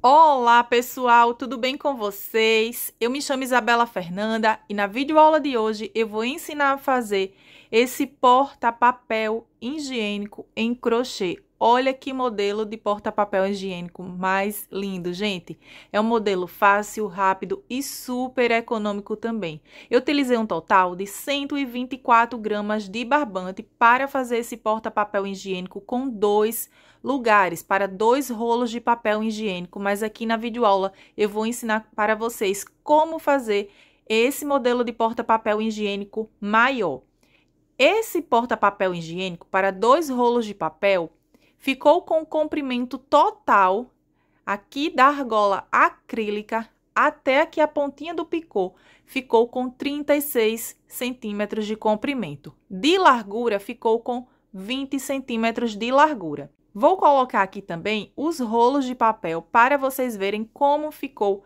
Olá, pessoal, tudo bem com vocês? Eu me chamo Isabela Fernanda e na videoaula de hoje eu vou ensinar a fazer esse porta-papel higiênico em crochê. Olha que modelo de porta-papel higiênico mais lindo, gente. É um modelo fácil, rápido e super econômico também. Eu utilizei um total de 124 gramas de barbante para fazer esse porta-papel higiênico com dois lugares para 2 rolos de papel higiênico, mas aqui na videoaula eu vou ensinar para vocês como fazer esse modelo de porta-papel higiênico maior. Esse porta-papel higiênico para 2 rolos de papel ficou com o comprimento total aqui da argola acrílica até aqui a pontinha do picô, ficou com 36 centímetros de comprimento. De largura, ficou com 20 centímetros de largura. Vou colocar aqui também os rolos de papel para vocês verem como ficou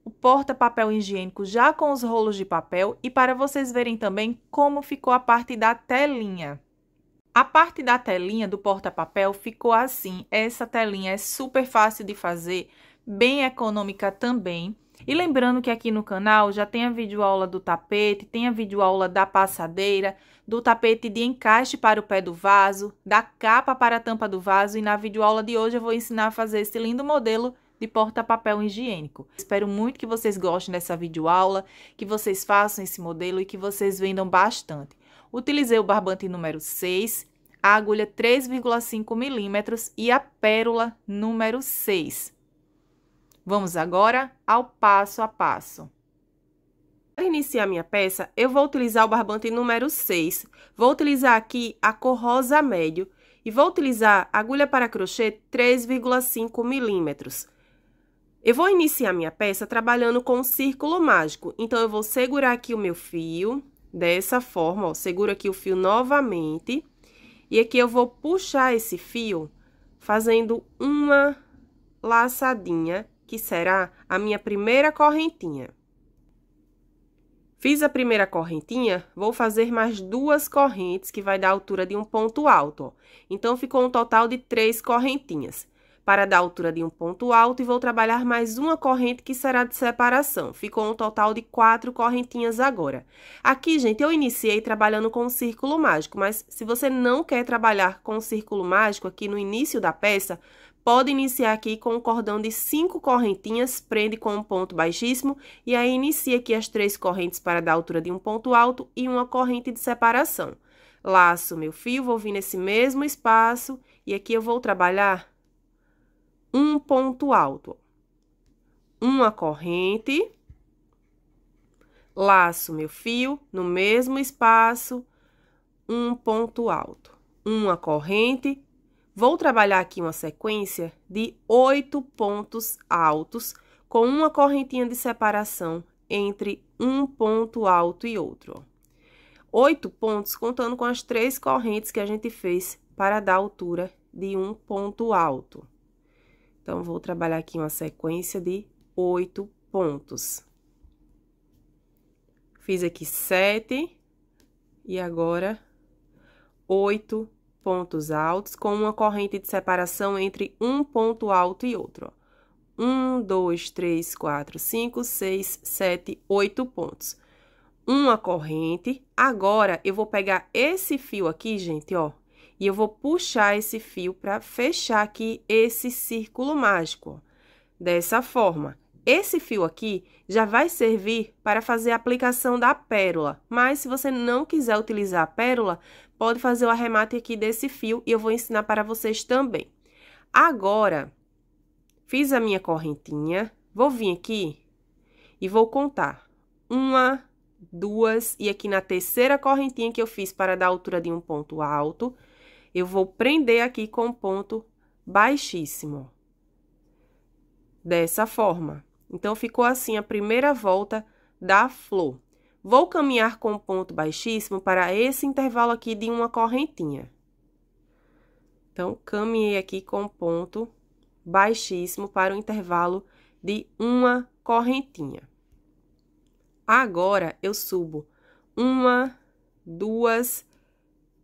o porta-papel higiênico já com os rolos de papel e para vocês verem também como ficou a parte da telinha. A parte da telinha do porta-papel ficou assim. Essa telinha é super fácil de fazer, bem econômica também. E lembrando que aqui no canal já tem a videoaula do tapete, tem a videoaula da passadeira, do tapete de encaixe para o pé do vaso, da capa para a tampa do vaso. E na videoaula de hoje eu vou ensinar a fazer esse lindo modelo de porta-papel higiênico. Espero muito que vocês gostem dessa videoaula, que vocês façam esse modelo e que vocês vendam bastante. Utilizei o barbante número 6, a agulha 3,5 milímetros e a pérola número 6. Vamos agora ao passo a passo. Para iniciar minha peça, eu vou utilizar o barbante número 6. Vou utilizar aqui a cor rosa médio e vou utilizar a agulha para crochê 3,5 milímetros. Eu vou iniciar minha peça trabalhando com um círculo mágico. Então, eu vou segurar aqui o meu fio, dessa forma, ó, seguro aqui o fio novamente. E aqui eu vou puxar esse fio fazendo uma laçadinha, que será a minha primeira correntinha. Fiz a primeira correntinha, vou fazer mais 2 correntes, que vai dar a altura de um ponto alto, ó. Então, ficou um total de 3 correntinhas. Para dar a altura de um ponto alto, e vou trabalhar mais uma corrente, que será de separação. Ficou um total de 4 correntinhas agora. Aqui, gente, eu iniciei trabalhando com um círculo mágico, mas se você não quer trabalhar com o círculo mágico aqui no início da peça, pode iniciar aqui com um cordão de 5 correntinhas, prende com um ponto baixíssimo, e aí inicia aqui as 3 correntes para dar a altura de um ponto alto e uma corrente de separação. Laço meu fio, vou vir nesse mesmo espaço, e aqui eu vou trabalhar um ponto alto. Uma corrente, laço meu fio no mesmo espaço, um ponto alto. Uma corrente. Vou trabalhar aqui uma sequência de 8 pontos altos, com uma correntinha de separação entre um ponto alto e outro, ó. 8 pontos, contando com as 3 correntes que a gente fez para dar a altura de um ponto alto. Então, vou trabalhar aqui uma sequência de 8 pontos. Fiz aqui 7 e agora 8 pontos altos com uma corrente de separação entre um ponto alto e outro, ó. 1, 2, 3, 4, 5, 6, 7, 8 pontos. Uma corrente. Agora, eu vou pegar esse fio aqui, gente, ó, e eu vou puxar esse fio para fechar aqui esse círculo mágico, ó, dessa forma. Esse fio aqui já vai servir para fazer a aplicação da pérola, mas se você não quiser utilizar a pérola, pode fazer o arremate aqui desse fio e eu vou ensinar para vocês também. Agora, fiz a minha correntinha, vou vir aqui e vou contar 1, 2, e aqui na terceira correntinha que eu fiz para dar a altura de um ponto alto, eu vou prender aqui com um ponto baixíssimo, ó, dessa forma. Então, ficou assim a primeira volta da flor. Vou caminhar com um ponto baixíssimo para esse intervalo aqui de uma correntinha. Então, caminhei aqui com um ponto baixíssimo para o intervalo de uma correntinha. Agora, eu subo 1, 2,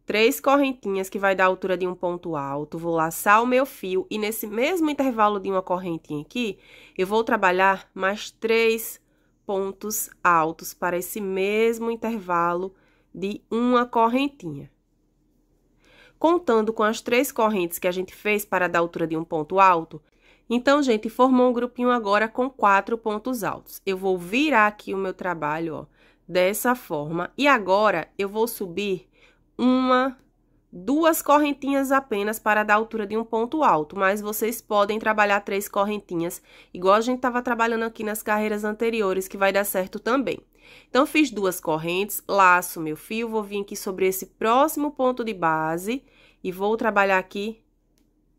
3 correntinhas, que vai dar a altura de um ponto alto. Vou laçar o meu fio e nesse mesmo intervalo de uma correntinha aqui, eu vou trabalhar mais 3 pontos altos para esse mesmo intervalo de uma correntinha. Contando com as 3 correntes que a gente fez para dar a altura de um ponto alto, então, gente, formou um grupinho agora com 4 pontos altos. Eu vou virar aqui o meu trabalho, ó, dessa forma. E agora, eu vou subir 2 correntinhas apenas para dar a altura de um ponto alto. Mas vocês podem trabalhar 3 correntinhas, igual a gente estava trabalhando aqui nas carreiras anteriores, que vai dar certo também. Então, fiz 2 correntes, laço meu fio, vou vir aqui sobre esse próximo ponto de base e vou trabalhar aqui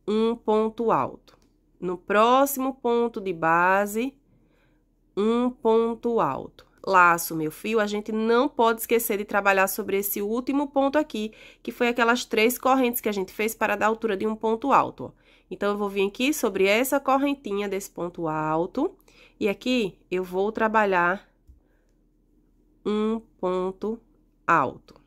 um ponto alto. No próximo ponto de base, um ponto alto. Laço meu fio, a gente não pode esquecer de trabalhar sobre esse último ponto aqui, que foi aquelas 3 correntes que a gente fez para dar a altura de um ponto alto, ó. Então, eu vou vir aqui sobre essa correntinha desse ponto alto, e aqui eu vou trabalhar um ponto alto.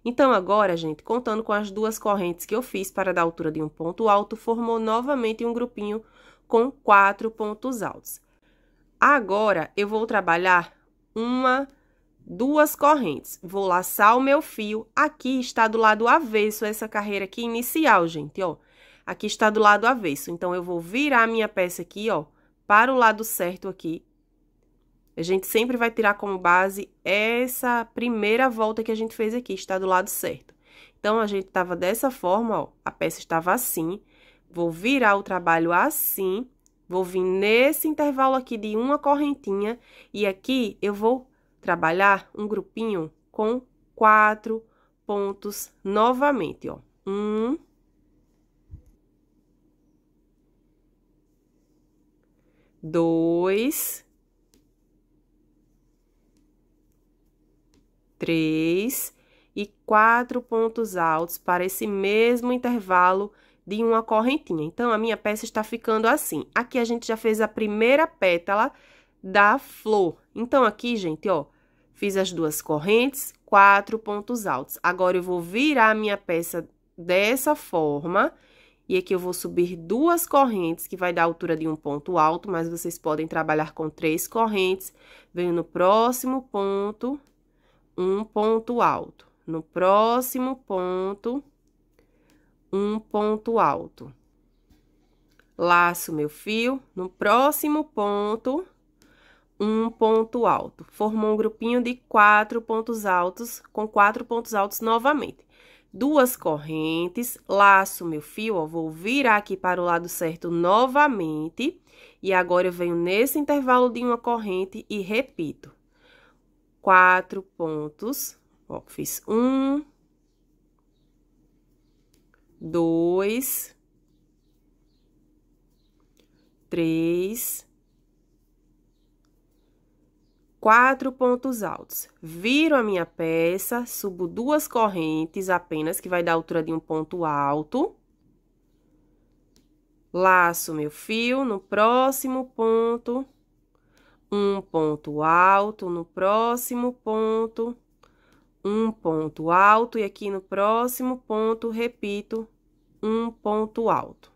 Então, agora, gente, contando com as 2 correntes que eu fiz para dar a altura de um ponto alto, formou novamente um grupinho com 4 pontos altos. Agora, eu vou trabalhar 2 correntes. Vou laçar o meu fio. Aqui está do lado avesso essa carreira aqui inicial, gente, ó. Aqui está do lado avesso. Então, eu vou virar a minha peça aqui, ó, para o lado certo aqui. A gente sempre vai tirar como base essa primeira volta que a gente fez aqui, está do lado certo. Então, a gente tava dessa forma, ó, a peça estava assim. Vou virar o trabalho assim, vou vir nesse intervalo aqui de uma correntinha, e aqui eu vou trabalhar um grupinho com 4 pontos novamente, ó. 1, 2, 3 e 4 pontos altos para esse mesmo intervalo de uma correntinha. Então, a minha peça está ficando assim. Aqui a gente já fez a primeira pétala da flor. Então, aqui, gente, ó, fiz as 2 correntes, 4 pontos altos. Agora, eu vou virar a minha peça dessa forma, e aqui eu vou subir 2 correntes, que vai dar a altura de um ponto alto, mas vocês podem trabalhar com 3 correntes. Venho no próximo ponto, um ponto alto. No próximo ponto, um ponto alto. Laço meu fio, no próximo ponto, um ponto alto. Formou um grupinho de 4 pontos altos, com 4 pontos altos novamente. 2 correntes, laço meu fio, ó, vou virar aqui para o lado certo novamente. E agora, eu venho nesse intervalo de uma corrente e repito. 4 pontos, ó, fiz 1, 2, 3, 4 pontos altos. Viro a minha peça, subo 2 correntes apenas, que vai dar a altura de um ponto alto. Laço meu fio no próximo ponto, um ponto alto, no próximo ponto, um ponto alto, e aqui no próximo ponto, repito, um ponto alto.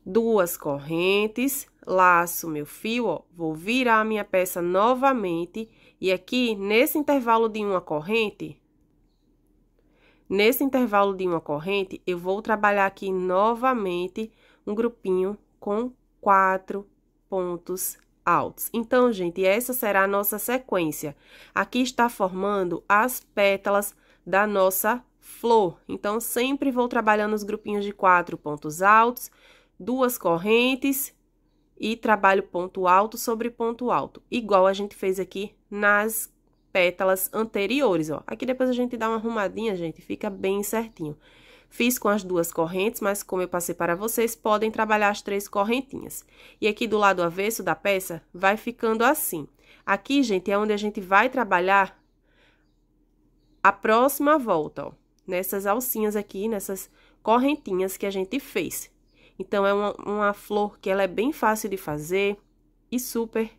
2 correntes, laço meu fio, ó, vou virar a minha peça novamente, e aqui, nesse intervalo de uma corrente, eu vou trabalhar aqui novamente um grupinho com 4 pontos altos. Então, gente, essa será a nossa sequência. Aqui está formando as pétalas da nossa flor. Então, sempre vou trabalhando os grupinhos de 4 pontos altos, 2 correntes e trabalho ponto alto sobre ponto alto, igual a gente fez aqui nas pétalas anteriores, ó. Aqui depois a gente dá uma arrumadinha, gente, fica bem certinho. Fiz com as 2 correntes, mas como eu passei para vocês, podem trabalhar as 3 correntinhas. E aqui do lado avesso da peça, vai ficando assim. Aqui, gente, é onde a gente vai trabalhar a próxima volta, ó. Nessas alcinhas aqui, nessas correntinhas que a gente fez. Então, é uma flor que ela é bem fácil de fazer e super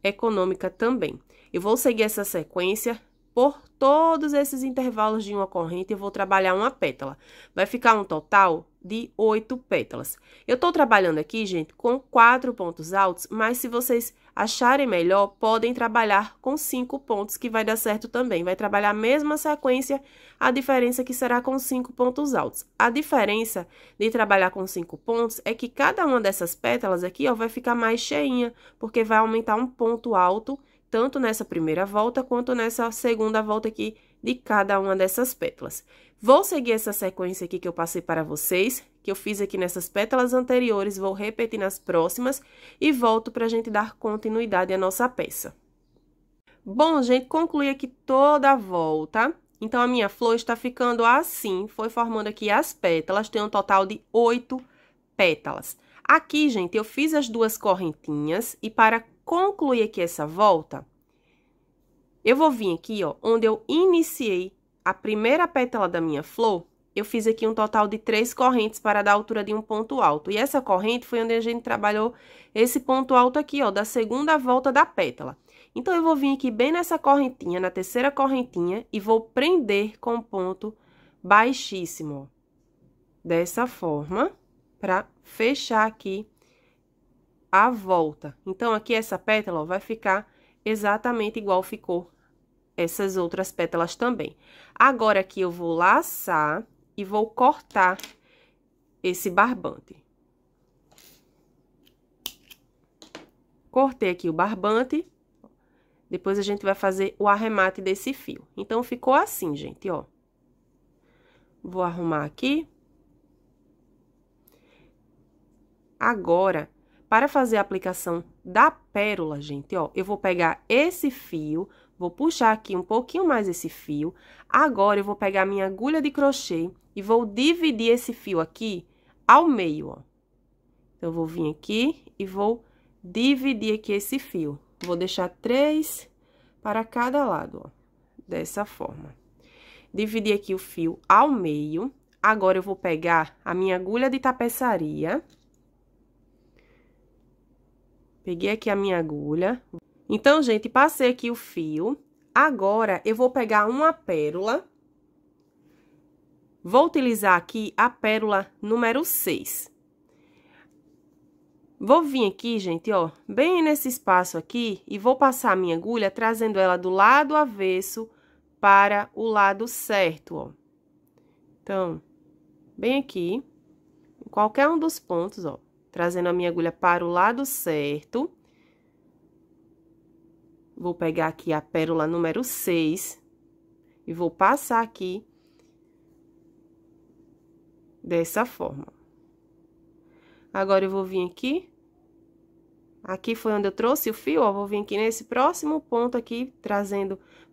econômica também. Eu vou seguir essa sequência. por todos esses intervalos de uma corrente, eu vou trabalhar uma pétala. Vai ficar um total de 8 pétalas. Eu tô trabalhando aqui, gente, com 4 pontos altos, mas se vocês acharem melhor, podem trabalhar com 5 pontos, que vai dar certo também. Vai trabalhar a mesma sequência, a diferença que será com 5 pontos altos. A diferença de trabalhar com 5 pontos é que cada uma dessas pétalas aqui, ó, vai ficar mais cheinha, porque vai aumentar um ponto alto, tanto nessa primeira volta, quanto nessa segunda volta aqui de cada uma dessas pétalas. Vou seguir essa sequência aqui que eu passei para vocês, que eu fiz aqui nessas pétalas anteriores, vou repetir nas próximas e volto para a gente dar continuidade à nossa peça. Bom, gente, concluí aqui toda a volta. Então, a minha flor está ficando assim, foi formando aqui as pétalas, tem um total de 8 pétalas. Aqui, gente, eu fiz as duas correntinhas e para concluir aqui essa volta, eu vou vir aqui, ó, onde eu iniciei a primeira pétala da minha flor, eu fiz aqui um total de 3 correntes para dar a altura de um ponto alto. E essa corrente foi onde a gente trabalhou esse ponto alto aqui, ó, da segunda volta da pétala. Então, eu vou vir aqui bem nessa correntinha, na terceira correntinha, e vou prender com um ponto baixíssimo, ó, dessa forma, para fechar aqui a volta. Então, aqui essa pétala, ó, vai ficar exatamente igual ficou essas outras pétalas também. Agora, aqui eu vou laçar e vou cortar esse barbante. Cortei aqui o barbante, depois a gente vai fazer o arremate desse fio. Então, ficou assim, gente, ó. Vou arrumar aqui. Agora, para fazer a aplicação da pérola, gente, ó, eu vou pegar esse fio, vou puxar aqui um pouquinho mais esse fio. Agora, eu vou pegar minha agulha de crochê e vou dividir esse fio aqui ao meio, ó. Então, eu vou vir aqui e vou dividir aqui esse fio. Vou deixar 3 para cada lado, ó, dessa forma. Dividi aqui o fio ao meio. Agora, eu vou pegar a minha agulha de tapeçaria. Peguei aqui a minha agulha. Então, gente, passei aqui o fio. Agora, eu vou pegar uma pérola. Vou utilizar aqui a pérola número 6. Vou vir aqui, gente, ó, bem nesse espaço aqui, e vou passar a minha agulha, trazendo ela do lado avesso para o lado certo, ó. Então, bem aqui, em qualquer um dos pontos, ó, trazendo a minha agulha para o lado certo. Vou pegar aqui a pérola número 6 e vou passar aqui dessa forma. Agora, eu vou vir aqui. Aqui foi onde eu trouxe o fio, ó. Vou vir aqui nesse próximo ponto aqui,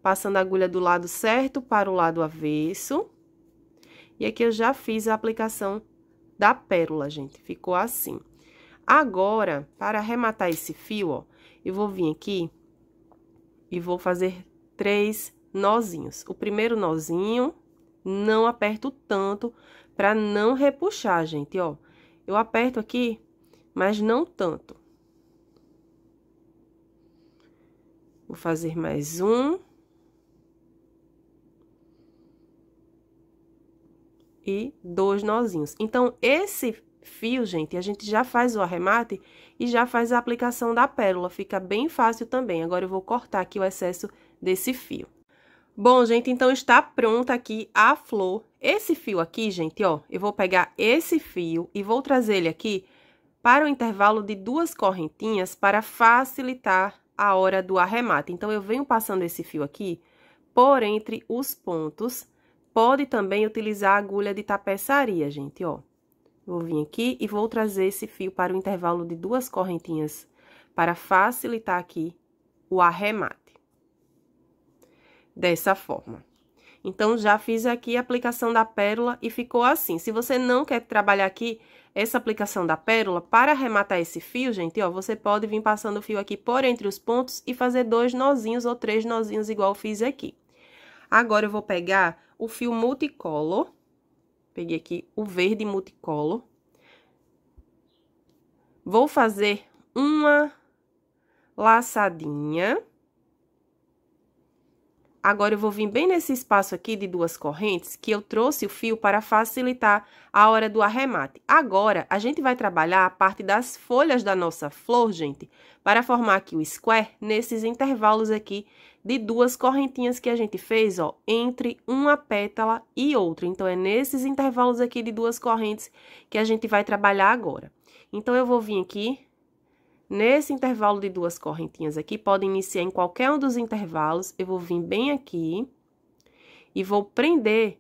passando a agulha do lado certo para o lado avesso. E aqui eu já fiz a aplicação da pérola, gente. Ficou assim. Agora, para arrematar esse fio, ó, eu vou vir aqui e vou fazer 3 nozinhos. O primeiro nozinho, não aperto tanto para não repuxar, gente, ó. Eu aperto aqui, mas não tanto. Vou fazer mais um. E 2 nozinhos. Então, esse fio, gente, a gente já faz o arremate e já faz a aplicação da pérola. Fica bem fácil também. Agora, eu vou cortar aqui o excesso desse fio. Bom, gente, então está pronta aqui a flor. Esse fio aqui, gente, ó, eu vou pegar esse fio e vou trazer ele aqui para o intervalo de 2 correntinhas para facilitar a hora do arremate. Então, eu venho passando esse fio aqui por entre os pontos. Pode também utilizar a agulha de tapeçaria, gente, ó. Vou vir aqui e vou trazer esse fio para o intervalo de 2 correntinhas para facilitar aqui o arremate. Dessa forma. Então, já fiz aqui a aplicação da pérola e ficou assim. Se você não quer trabalhar aqui essa aplicação da pérola, para arrematar esse fio, gente, ó, você pode vir passando o fio aqui por entre os pontos e fazer 2 nozinhos ou 3 nozinhos, igual eu fiz aqui. Agora, eu vou pegar o fio multicolor. Peguei aqui o verde multicolor. Vou fazer uma laçadinha. agora eu vou vir bem nesse espaço aqui de duas correntes, que eu trouxe o fio para facilitar a hora do arremate. Agora, a gente vai trabalhar a parte das folhas da nossa flor, gente, para formar aqui o square nesses intervalos aqui de duas correntinhas que a gente fez, ó, entre uma pétala e outra. Então, é nesses intervalos aqui de duas correntes que a gente vai trabalhar agora. Então, eu vou vir aqui nesse intervalo de duas correntinhas aqui, pode iniciar em qualquer um dos intervalos, eu vou vir bem aqui e vou prender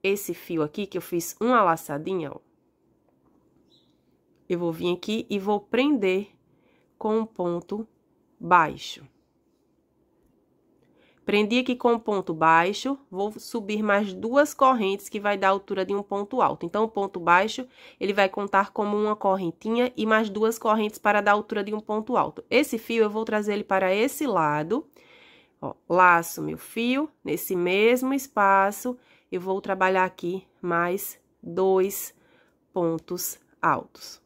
esse fio aqui, que eu fiz uma laçadinha, ó. Eu vou vir aqui e vou prender com um ponto baixo. Prendi aqui com um ponto baixo, vou subir mais duas correntes, que vai dar a altura de um ponto alto. Então, o ponto baixo, ele vai contar como uma correntinha e mais duas correntes para dar a altura de um ponto alto. Esse fio, eu vou trazer ele para esse lado, ó, laço meu fio, nesse mesmo espaço, eu vou trabalhar aqui mais dois pontos altos.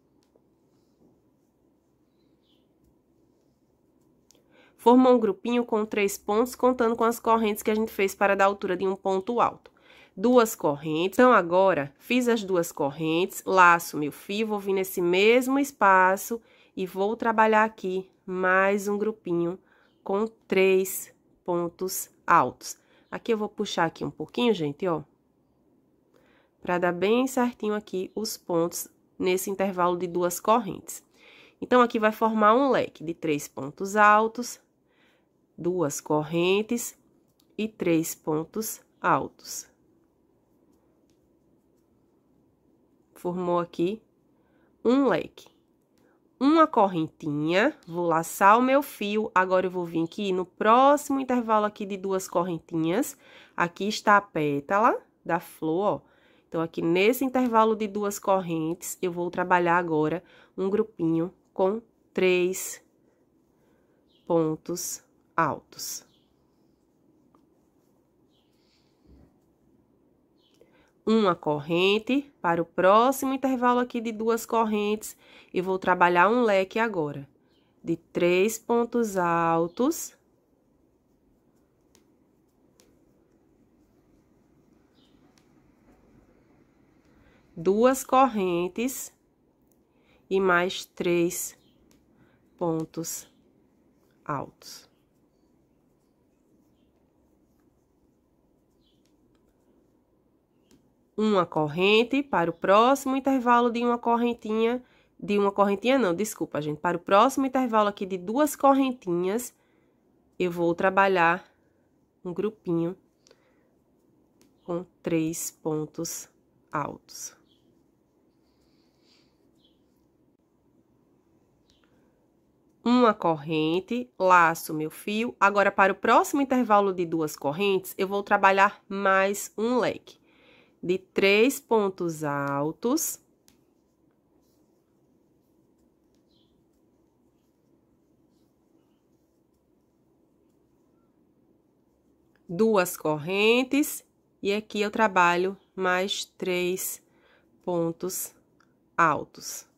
Formou um grupinho com 3 pontos, contando com as correntes que a gente fez para dar a altura de um ponto alto. Duas correntes. Então, agora, fiz as duas correntes, laço meu fio, vou vir nesse mesmo espaço e vou trabalhar aqui mais um grupinho com 3 pontos altos. Aqui eu vou puxar aqui um pouquinho, gente, ó, para dar bem certinho aqui os pontos nesse intervalo de duas correntes. Então, aqui vai formar um leque de 3 pontos altos, duas correntes e 3 pontos altos. Formou aqui um leque. Uma correntinha, vou laçar o meu fio, agora eu vou vir aqui no próximo intervalo aqui de duas correntinhas. Aqui está a pétala da flor, ó. Então, aqui nesse intervalo de duas correntes, eu vou trabalhar agora um grupinho com 3 pontos altos. Uma corrente, para o próximo intervalo aqui de duas correntes, eu vou trabalhar um leque agora, de 3 pontos altos. Duas correntes e mais 3 pontos altos. Uma corrente, para o próximo intervalo de uma correntinha não, desculpa, gente, para o próximo intervalo aqui de duas correntinhas, eu vou trabalhar um grupinho com 3 pontos altos. Uma corrente, laço meu fio. Agora, para o próximo intervalo de duas correntes, eu vou trabalhar mais um leque de 3 pontos altos. Duas correntes, e aqui eu trabalho mais 3 pontos altos.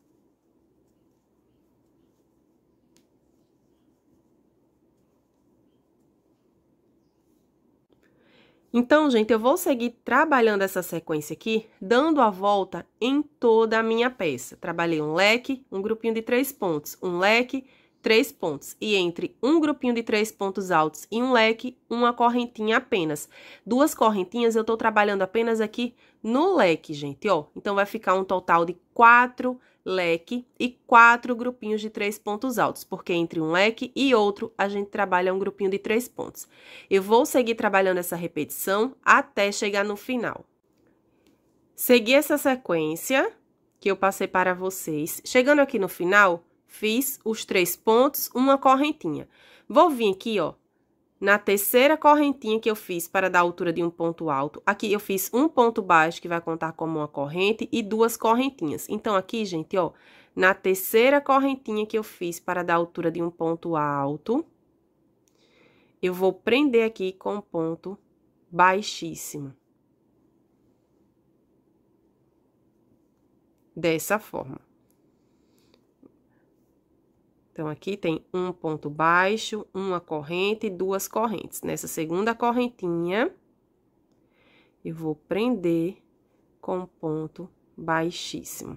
Então, gente, eu vou seguir trabalhando essa sequência aqui, dando a volta em toda a minha peça. Trabalhei um leque, um grupinho de 3 pontos, um leque, 3 pontos. E entre um grupinho de 3 pontos altos e um leque, uma correntinha apenas. Duas correntinhas eu tô trabalhando apenas aqui no leque, gente, ó. Então, vai ficar um total de 4 leque e 4 grupinhos de 3 pontos altos, porque entre um leque e outro, a gente trabalha um grupinho de 3 pontos. Eu vou seguir trabalhando essa repetição até chegar no final. Segui essa sequência que eu passei para vocês. Chegando aqui no final, fiz os 3 pontos, uma correntinha. Vou vir aqui, ó, na terceira correntinha que eu fiz para dar a altura de um ponto alto. Aqui eu fiz um ponto baixo, que vai contar como uma corrente, e duas correntinhas. Então, aqui, gente, ó, na terceira correntinha que eu fiz para dar a altura de um ponto alto, eu vou prender aqui com um ponto baixíssimo. Dessa forma. Então, aqui tem um ponto baixo, uma corrente e duas correntes. Nessa segunda correntinha, eu vou prender com ponto baixíssimo.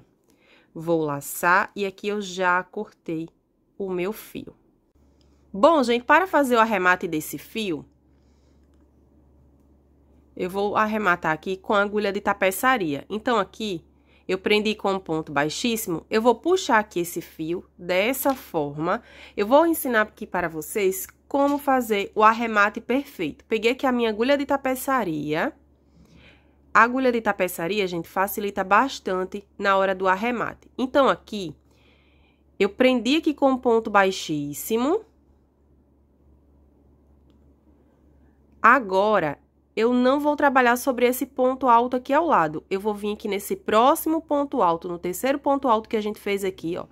Vou laçar e aqui eu já cortei o meu fio. Bom, gente, para fazer o arremate desse fio, eu vou arrematar aqui com a agulha de tapeçaria. Então, aqui, eu prendi com um ponto baixíssimo, eu vou puxar aqui esse fio dessa forma. Eu vou ensinar aqui para vocês como fazer o arremate perfeito. Peguei aqui a minha agulha de tapeçaria. A agulha de tapeçaria, gente, facilita bastante na hora do arremate. Então, aqui, eu prendi aqui com um ponto baixíssimo. Agora, eu não vou trabalhar sobre esse ponto alto aqui ao lado. Eu vou vir aqui nesse próximo ponto alto, no terceiro ponto alto que a gente fez aqui, ó.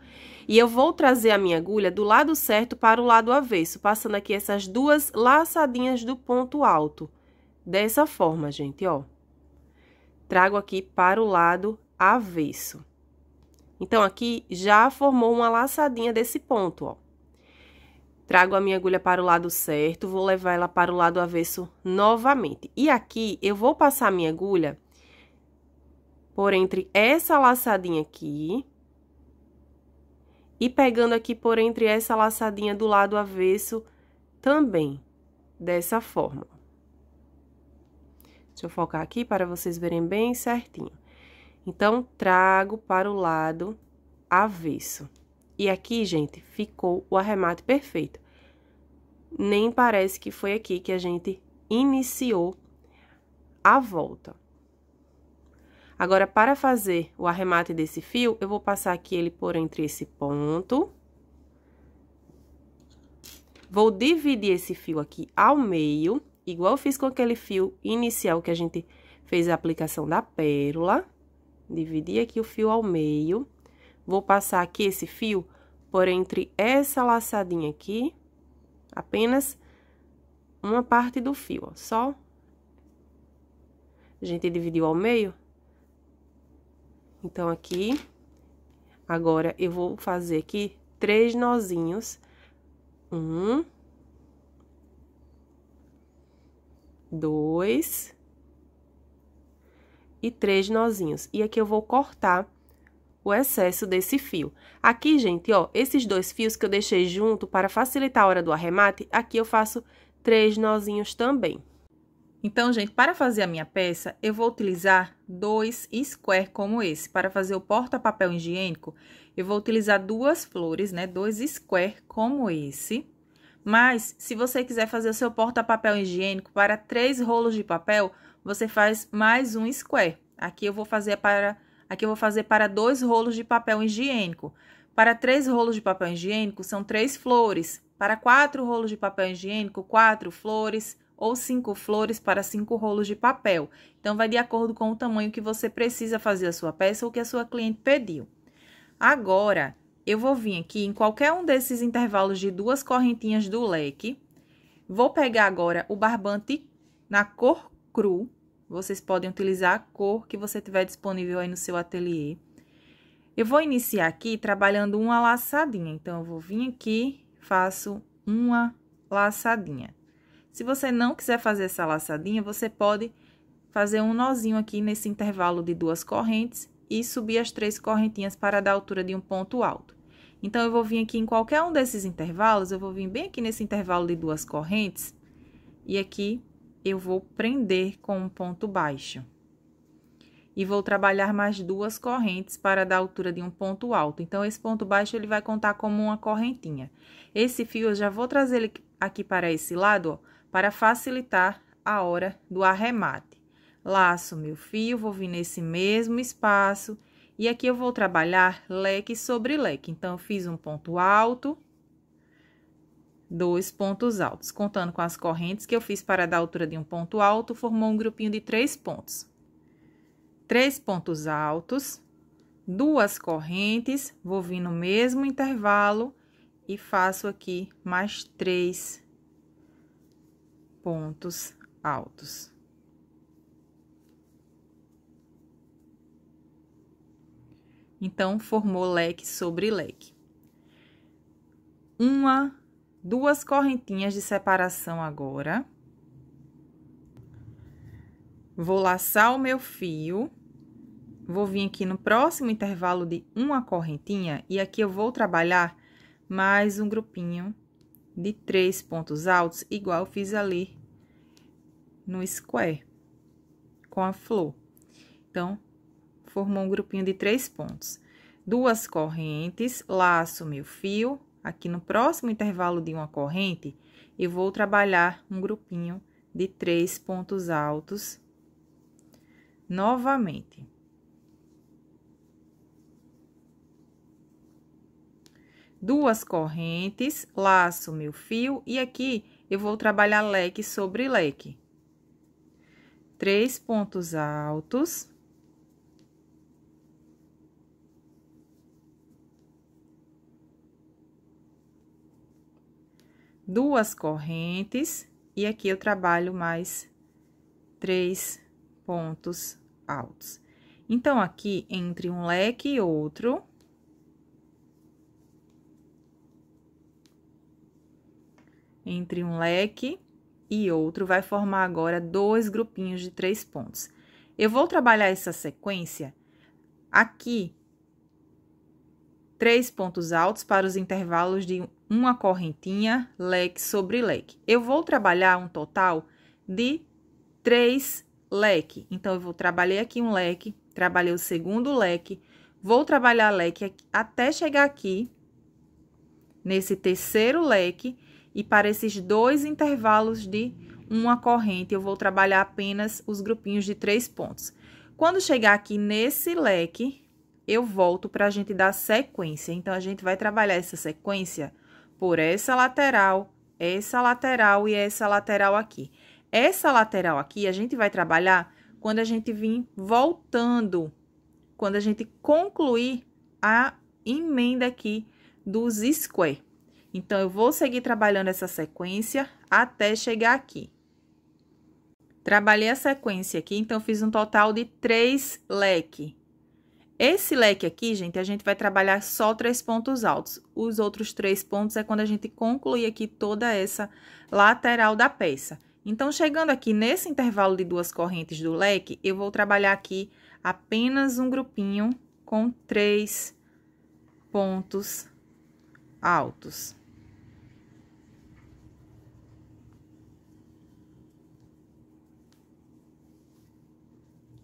E eu vou trazer a minha agulha do lado certo para o lado avesso, passando aqui essas duas laçadinhas do ponto alto. Dessa forma, gente, ó. Trago aqui para o lado avesso. Então, aqui já formou uma laçadinha desse ponto, ó. Trago a minha agulha para o lado certo, vou levar ela para o lado avesso novamente. E aqui, eu vou passar a minha agulha por entre essa laçadinha aqui e pegando aqui por entre essa laçadinha do lado avesso também, dessa forma. Deixa eu focar aqui para vocês verem bem certinho. Então, trago para o lado avesso. E aqui, gente, ficou o arremate perfeito. Nem parece que foi aqui que a gente iniciou a volta. Agora, para fazer o arremate desse fio, eu vou passar aqui ele por entre esse ponto. Vou dividir esse fio aqui ao meio, igual eu fiz com aquele fio inicial que a gente fez a aplicação da pérola. Dividi aqui o fio ao meio. Vou passar aqui esse fio por entre essa laçadinha aqui, apenas uma parte do fio, ó, só. A gente dividiu ao meio. Então, aqui, agora, eu vou fazer aqui 3 nozinhos. 1, 2 e 3 nozinhos. E aqui eu vou cortar o excesso desse fio. Aqui, gente, ó, esses 2 fios que eu deixei junto para facilitar a hora do arremate, aqui eu faço 3 nozinhos também. Então, gente, para fazer a minha peça, eu vou utilizar 2 square como esse. Para fazer o porta-papel higiênico, eu vou utilizar 2 flores, né? 2 square como esse. Mas, se você quiser fazer o seu porta-papel higiênico para 3 rolos de papel, você faz mais um square. Aqui eu vou fazer para 2 rolos de papel higiênico. Para 3 rolos de papel higiênico, são 3 flores. Para 4 rolos de papel higiênico, 4 flores ou 5 flores para 5 rolos de papel. Então, vai de acordo com o tamanho que você precisa fazer a sua peça ou que a sua cliente pediu. Agora, eu vou vir aqui em qualquer um desses intervalos de 2 correntinhas do leque. Vou pegar agora o barbante na cor cru. Vocês podem utilizar a cor que você tiver disponível aí no seu ateliê. Eu vou iniciar aqui trabalhando uma laçadinha. Então, eu vou vir aqui, faço uma laçadinha. Se você não quiser fazer essa laçadinha, você pode fazer um nozinho aqui nesse intervalo de 2 correntes e subir as 3 correntinhas para dar a altura de um ponto alto. Então, eu vou vir aqui em qualquer um desses intervalos, eu vou vir bem aqui nesse intervalo de 2 correntes e aqui eu vou prender com um ponto baixo. E vou trabalhar mais 2 correntes para dar a altura de um ponto alto. Então, esse ponto baixo, ele vai contar como uma correntinha. Esse fio, eu já vou trazer ele aqui para esse lado, ó, para facilitar a hora do arremate. Laço meu fio, vou vir nesse mesmo espaço, e aqui eu vou trabalhar leque sobre leque. Então, eu fiz um ponto alto, 2 pontos altos. Contando com as correntes que eu fiz para dar a altura de um ponto alto, formou um grupinho de 3 pontos. 3 pontos altos, 2 correntes, vou vir no mesmo intervalo e faço aqui mais 3 pontos altos. Então, formou leque sobre leque. duas correntinhas de separação agora. Vou laçar o meu fio. Vou vir aqui no próximo intervalo de uma correntinha e aqui eu vou trabalhar mais um grupinho de 3 pontos altos, igual eu fiz ali no square com a flor. Então, formou um grupinho de 3 pontos. Duas correntes, laço meu fio. Aqui no próximo intervalo de uma corrente, eu vou trabalhar um grupinho de 3 pontos altos novamente. Duas correntes, laço meu fio e aqui eu vou trabalhar leque sobre leque. 3 pontos altos. Duas correntes e aqui eu trabalho mais 3 pontos altos. Então, aqui, entre um leque e outro, vai formar agora 2 grupinhos de 3 pontos. Eu vou trabalhar essa sequência aqui, 3 pontos altos para os intervalos de uma correntinha, leque sobre leque. Eu vou trabalhar um total de 3 leque. Então, eu trabalhei aqui um leque, trabalhei o segundo leque, vou trabalhar leque até chegar aqui, nesse terceiro leque, e para esses 2 intervalos de uma corrente, eu vou trabalhar apenas os grupinhos de 3 pontos. Quando chegar aqui nesse leque, eu volto para a gente dar sequência. Então, a gente vai trabalhar essa sequência por essa lateral e essa lateral aqui. Essa lateral aqui, a gente vai trabalhar quando a gente vir voltando, quando a gente concluir a emenda aqui dos square. Então, eu vou seguir trabalhando essa sequência até chegar aqui. Trabalhei a sequência aqui, então, fiz um total de 3 leques. Esse leque aqui, gente, a gente vai trabalhar só 3 pontos altos. Os outros 3 pontos é quando a gente concluir aqui toda essa lateral da peça. Então, chegando aqui nesse intervalo de 2 correntes do leque, eu vou trabalhar aqui apenas um grupinho com 3 pontos altos.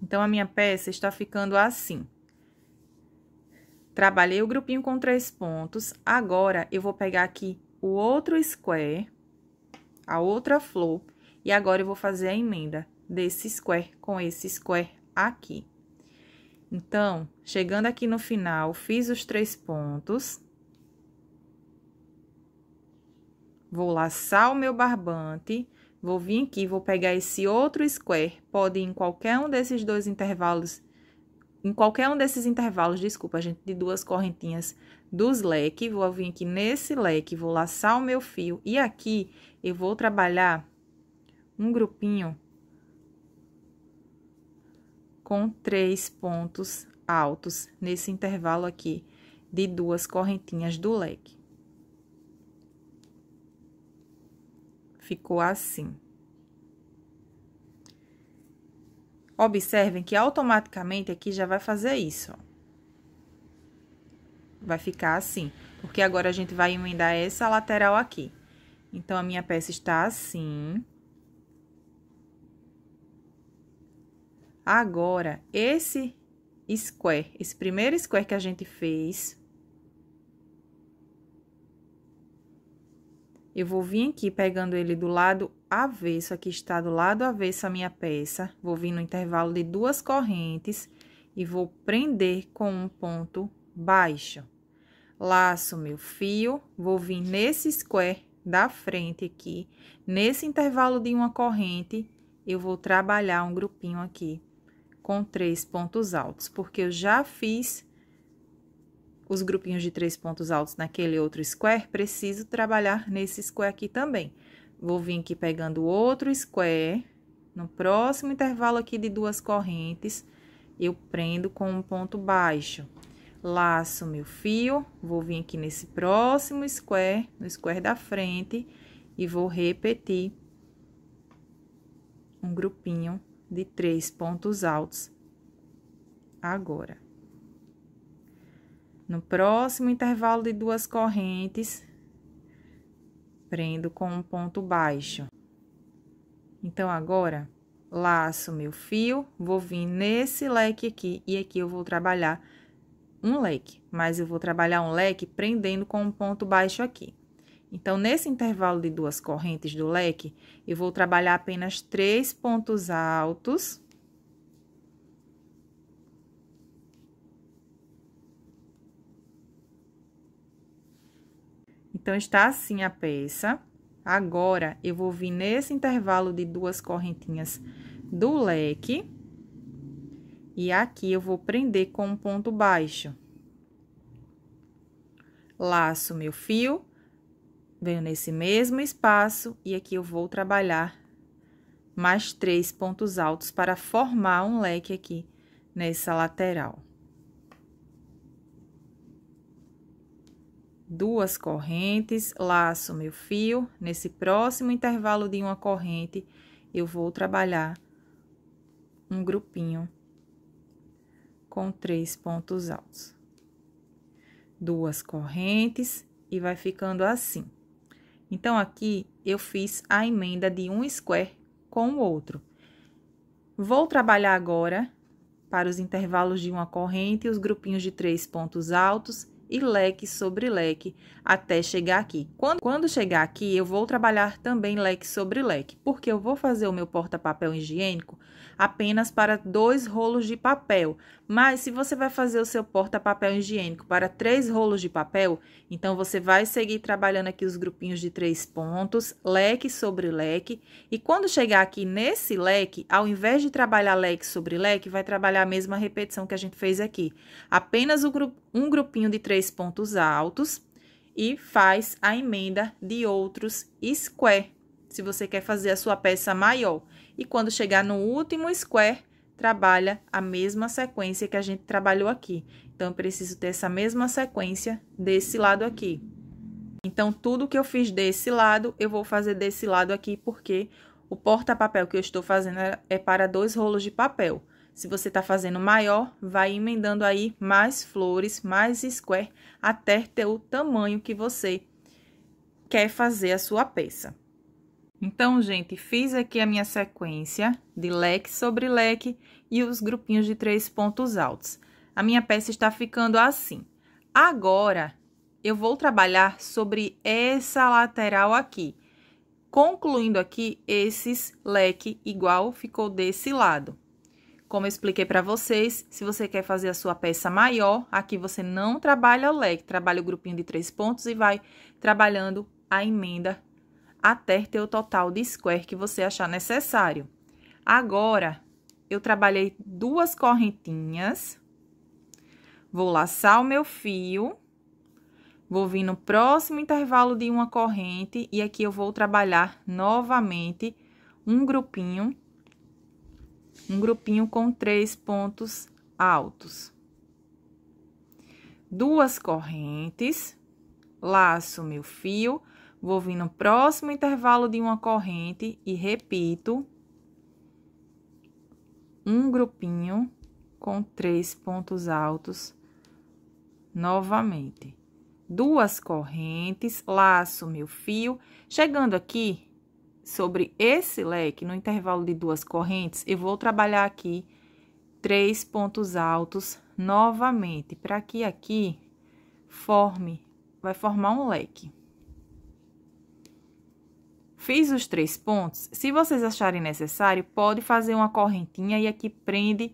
Então, a minha peça está ficando assim. Trabalhei o grupinho com 3 pontos, agora eu vou pegar aqui o outro square, a outra flor, e agora eu vou fazer a emenda desse square com esse square aqui. Então, chegando aqui no final, fiz os 3 pontos. Vou laçar o meu barbante, vou vir aqui, vou pegar esse outro square, pode ir em qualquer um desses 2 intervalos. Em qualquer um desses intervalos, desculpa, gente, de 2 correntinhas dos leques, vou vir aqui nesse leque, vou laçar o meu fio e aqui eu vou trabalhar um grupinho com 3 pontos altos nesse intervalo aqui de 2 correntinhas do leque. Ficou assim. Observem que automaticamente aqui já vai fazer isso, ó. Vai ficar assim, porque agora a gente vai emendar essa lateral aqui. Então, a minha peça está assim. Agora, esse square, esse primeiro square que a gente fez, eu vou vir aqui pegando ele do lado avesso, aqui está do lado avesso a minha peça, vou vir no intervalo de 2 correntes e vou prender com um ponto baixo. Laço meu fio, vou vir nesse square da frente aqui, nesse intervalo de uma corrente, eu vou trabalhar um grupinho aqui com 3 pontos altos, porque eu já fiz os grupinhos de 3 pontos altos naquele outro square, preciso trabalhar nesse square aqui também. Vou vir aqui pegando outro square, no próximo intervalo aqui de 2 correntes, eu prendo com um ponto baixo. laço meu fio, vou vir aqui nesse próximo square, no square da frente, e vou repetir um grupinho de 3 pontos altos agora. No próximo intervalo de 2 correntes, prendo com um ponto baixo. Então, agora, laço meu fio, vou vir nesse leque aqui, e aqui eu vou trabalhar um leque, mas eu vou trabalhar um leque prendendo com um ponto baixo aqui. Então, nesse intervalo de 2 correntes do leque, eu vou trabalhar apenas 3 pontos altos. Então, está assim a peça. Agora, eu vou vir nesse intervalo de 2 correntinhas do leque. E aqui eu vou prender com um ponto baixo. Laço meu fio, venho nesse mesmo espaço e aqui eu vou trabalhar mais 3 pontos altos para formar um leque aqui nessa lateral. 2 correntes, laço meu fio, nesse próximo intervalo de uma corrente, eu vou trabalhar um grupinho com 3 pontos altos. 2 correntes e vai ficando assim. Então, aqui eu fiz a emenda de um square com o outro. Vou trabalhar agora para os intervalos de uma corrente e os grupinhos de 3 pontos altos e leque sobre leque até chegar aqui. Quando chegar aqui, eu vou trabalhar também leque sobre leque, porque eu vou fazer o meu porta-papel higiênico apenas para 2 rolos de papel. Mas, se você vai fazer o seu porta-papel higiênico para 3 rolos de papel, então, você vai seguir trabalhando aqui os grupinhos de 3 pontos, leque sobre leque. E quando chegar aqui nesse leque, ao invés de trabalhar leque sobre leque, vai trabalhar a mesma repetição que a gente fez aqui. Apenas um grupinho de 3 pontos altos e faz a emenda de outros square, se você quer fazer a sua peça maior. E quando chegar no último square, trabalha a mesma sequência que a gente trabalhou aqui. Então, eu preciso ter essa mesma sequência desse lado aqui. Então, tudo que eu fiz desse lado, eu vou fazer desse lado aqui, porque o porta-papel que eu estou fazendo é para 2 rolos de papel. Se você tá fazendo maior, vai emendando aí mais flores, mais square, até ter o tamanho que você quer fazer a sua peça. Então, gente, fiz aqui a minha sequência de leque sobre leque e os grupinhos de 3 pontos altos. A minha peça está ficando assim. Agora, eu vou trabalhar sobre essa lateral aqui, concluindo aqui esses leque igual ficou desse lado. Como eu expliquei para vocês, se você quer fazer a sua peça maior, aqui você não trabalha o leque, trabalha o grupinho de 3 pontos e vai trabalhando a emenda até ter o total de square que você achar necessário. Agora, eu trabalhei 2 correntinhas, vou laçar o meu fio, vou vir no próximo intervalo de uma corrente e aqui eu vou trabalhar novamente um grupinho com 3 pontos altos. 2 correntes, laço meu fio, vou vir no próximo intervalo de uma corrente e repito um grupinho com 3 pontos altos novamente. 2 correntes, laço meu fio, chegando aqui sobre esse leque, no intervalo de 2 correntes, eu vou trabalhar aqui 3 pontos altos novamente, para que aqui vai formar um leque. Fiz os 3 pontos, se vocês acharem necessário, pode fazer uma correntinha e aqui prende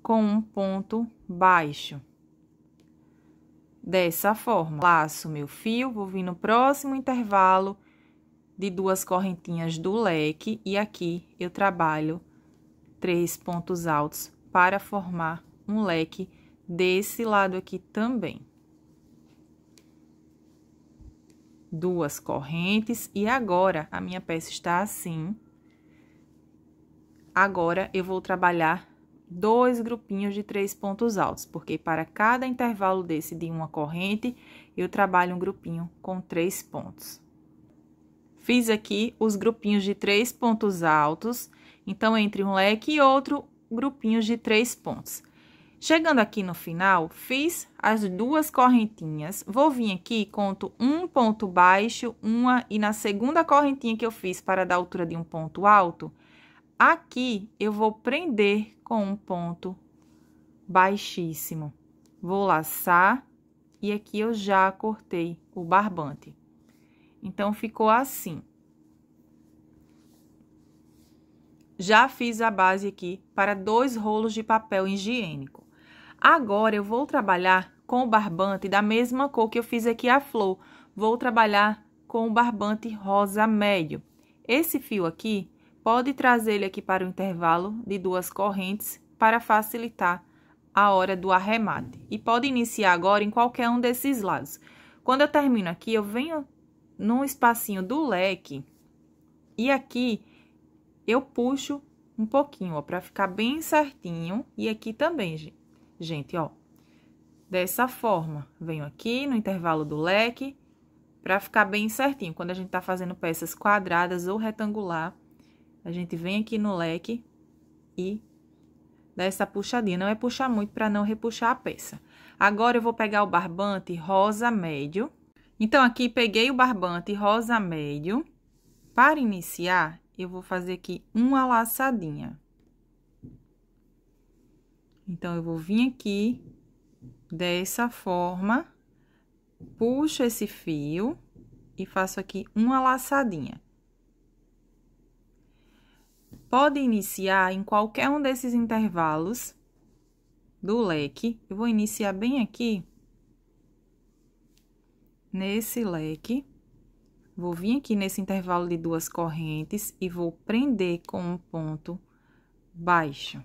com um ponto baixo. Dessa forma, laço meu fio, vou vir no próximo intervalo de 2 correntinhas do leque e aqui eu trabalho 3 pontos altos para formar um leque desse lado aqui também. 2 correntes e agora a minha peça está assim. Agora eu vou trabalhar 2 grupinhos de 3 pontos altos, porque para cada intervalo desse de uma corrente, eu trabalho um grupinho com 3 pontos. Fiz aqui os grupinhos de 3 pontos altos, então, entre um leque e outro, grupinhos de 3 pontos. Chegando aqui no final, fiz as 2 correntinhas, vou vir aqui, conto um ponto baixo, e na segunda correntinha que eu fiz para dar altura de um ponto alto, aqui eu vou prender com um ponto baixíssimo. Vou laçar e aqui eu já cortei o barbante. Então, ficou assim. Já fiz a base aqui para 2 rolos de papel higiênico. Agora, eu vou trabalhar com o barbante da mesma cor que eu fiz aqui a flor. Vou trabalhar com o barbante rosa médio. Esse fio aqui, pode trazer ele aqui para o intervalo de 2 correntes para facilitar a hora do arremate. E pode iniciar agora em qualquer um desses lados. Quando eu termino aqui, eu venho no espacinho do leque e aqui eu puxo um pouquinho, ó, para ficar bem certinho. E aqui também, gente, ó, dessa forma. Venho aqui no intervalo do leque para ficar bem certinho. Quando a gente tá fazendo peças quadradas ou retangular, a gente vem aqui no leque e dá essa puxadinha. Não é puxar muito para não repuxar a peça. Agora, eu vou pegar o barbante rosa médio. Então, aqui, peguei o barbante rosa médio. Para iniciar, eu vou fazer aqui uma laçadinha. Então, eu vou vir aqui dessa forma, puxo esse fio e faço aqui uma laçadinha. Pode iniciar em qualquer um desses intervalos do leque. Eu vou iniciar bem aqui, nesse leque. Vou vir aqui nesse intervalo de 2 correntes e vou prender com um ponto baixo.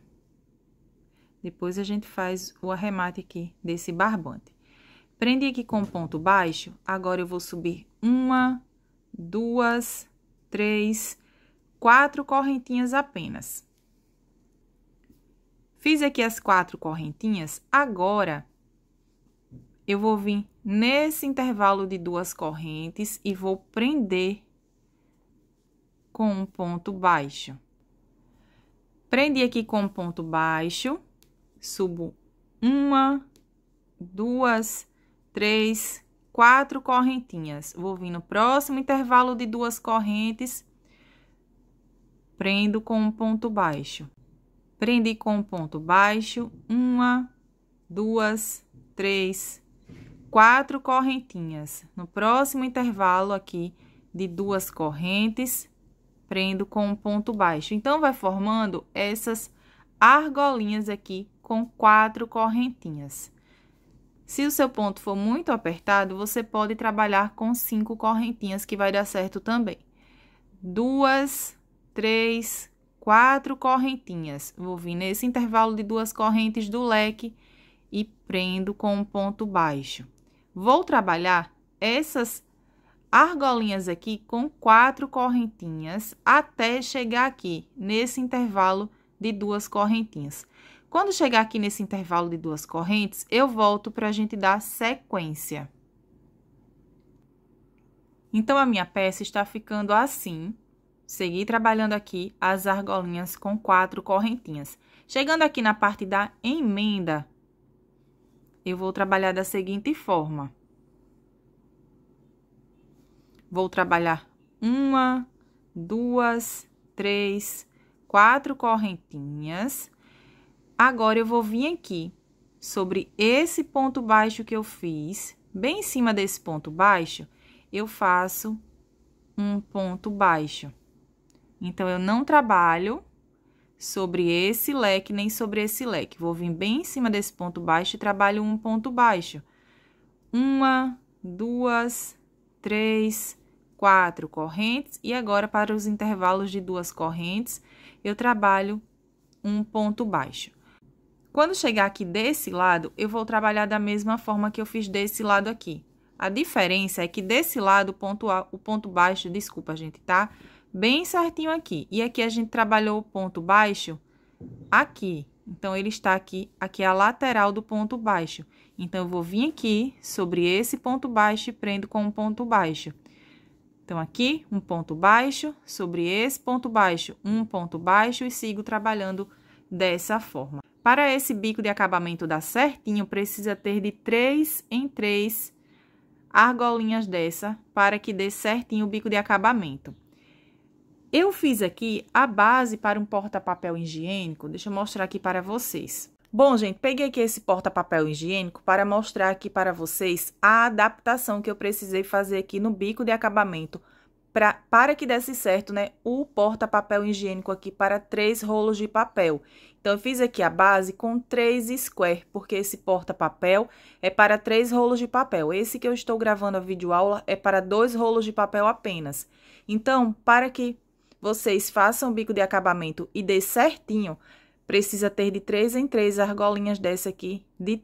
Depois, a gente faz o arremate aqui desse barbante. Prendi aqui com ponto baixo, agora eu vou subir 1, 2, 3, 4 correntinhas apenas. Fiz aqui as 4 correntinhas, agora eu vou vir nesse intervalo de 2 correntes e vou prender com um ponto baixo. Prendi aqui com um ponto baixo, subo 1, 2, 3, 4 correntinhas. Vou vir no próximo intervalo de 2 correntes, prendo com um ponto baixo. Prendi com um ponto baixo, 1, 2, 3, 4 correntinhas. No próximo intervalo aqui de 2 correntes, prendo com um ponto baixo. Então, vai formando essas argolinhas aqui com 4 correntinhas. Se o seu ponto for muito apertado, você pode trabalhar com 5 correntinhas, que vai dar certo também. 2, 3, 4 correntinhas. Vou vir nesse intervalo de 2 correntes do leque e prendo com um ponto baixo. Vou trabalhar essas argolinhas aqui com 4 correntinhas até chegar aqui nesse intervalo de 2 correntinhas. Quando chegar aqui nesse intervalo de 2 correntes, eu volto para a gente dar sequência. Então, a minha peça está ficando assim. Segui trabalhando aqui as argolinhas com 4 correntinhas. Chegando aqui na parte da emenda, eu vou trabalhar da seguinte forma. Vou trabalhar 1, 2, 3, 4 correntinhas. Agora, eu vou vir aqui sobre esse ponto baixo que eu fiz, bem em cima desse ponto baixo, eu faço um ponto baixo. Então, eu não trabalho sobre esse leque, nem sobre esse leque. Vou vir bem em cima desse ponto baixo e trabalho um ponto baixo. 1, 2, 3, 4 correntes. E agora, para os intervalos de 2 correntes, eu trabalho um ponto baixo. Quando chegar aqui desse lado, eu vou trabalhar da mesma forma que eu fiz desse lado aqui. A diferença é que desse lado, o ponto baixo, desculpa, gente, tá bem certinho aqui. E aqui a gente trabalhou o ponto baixo aqui. Então, ele está aqui é a lateral do ponto baixo. Então, eu vou vir aqui sobre esse ponto baixo e prendo com um ponto baixo. Então, aqui, um ponto baixo, sobre esse ponto baixo, um ponto baixo e sigo trabalhando dessa forma. Para esse bico de acabamento dar certinho, precisa ter de 3 em 3 argolinhas dessa, para que dê certinho o bico de acabamento. Eu fiz aqui a base para um porta-papel higiênico, deixa eu mostrar aqui para vocês. Bom, gente, peguei aqui esse porta-papel higiênico para mostrar aqui para vocês a adaptação que eu precisei fazer aqui no bico de acabamento, para que desse certo, né, o porta-papel higiênico aqui para 3 rolos de papel. Então, eu fiz aqui a base com 3 square, porque esse porta-papel é para 3 rolos de papel. Esse que eu estou gravando a videoaula é para 2 rolos de papel apenas. Então, para que vocês façam o bico de acabamento e dê certinho, precisa ter de 3 em 3 argolinhas dessa aqui, de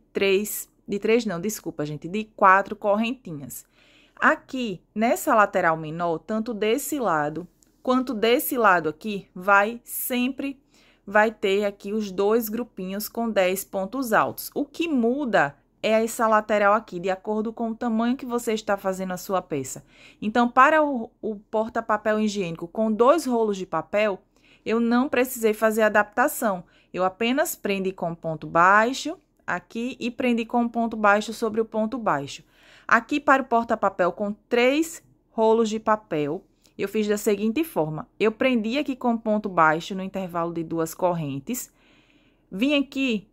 4 correntinhas. Aqui, nessa lateral menor, tanto desse lado quanto desse lado aqui, sempre vai ter aqui os 2 grupinhos com 10 pontos altos. O que muda é essa lateral aqui, de acordo com o tamanho que você está fazendo a sua peça. Então, para o porta-papel higiênico com 2 rolos de papel, eu não precisei fazer adaptação. Eu apenas prendi com ponto baixo aqui e prendi com ponto baixo sobre o ponto baixo. Aqui, para o porta-papel com 3 rolos de papel, eu fiz da seguinte forma. Eu prendi aqui com ponto baixo no intervalo de 2 correntes. Vim aqui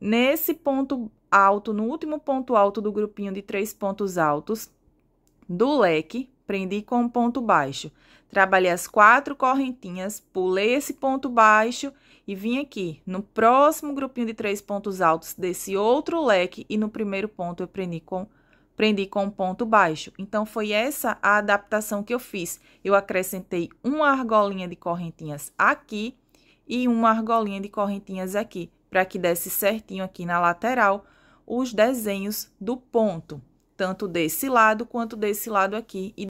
nesse ponto alto, no último ponto alto do grupinho de 3 pontos altos do leque, prendi com ponto baixo. Trabalhei as 4 correntinhas, pulei esse ponto baixo e vim aqui no próximo grupinho de 3 pontos altos desse outro leque e no primeiro ponto eu prendi com ponto baixo. Então, foi essa a adaptação que eu fiz. Eu acrescentei uma argolinha de correntinhas aqui e uma argolinha de correntinhas aqui, para que desse certinho aqui na lateral os desenhos do ponto, tanto desse lado quanto desse lado aqui. E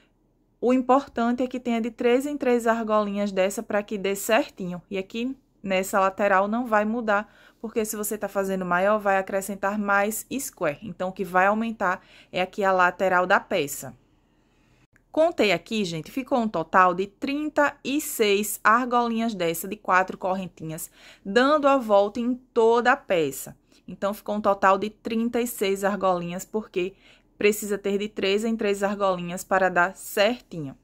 o importante é que tenha de 3 em 3 argolinhas dessa para que dê certinho. E aqui nessa lateral não vai mudar, porque se você tá fazendo maior, vai acrescentar mais square. Então, o que vai aumentar é aqui a lateral da peça. Contei aqui, gente, ficou um total de 36 argolinhas dessa de 4 correntinhas, dando a volta em toda a peça. Então, ficou um total de 36 argolinhas, porque precisa ter de 3 em 3 argolinhas para dar certinho.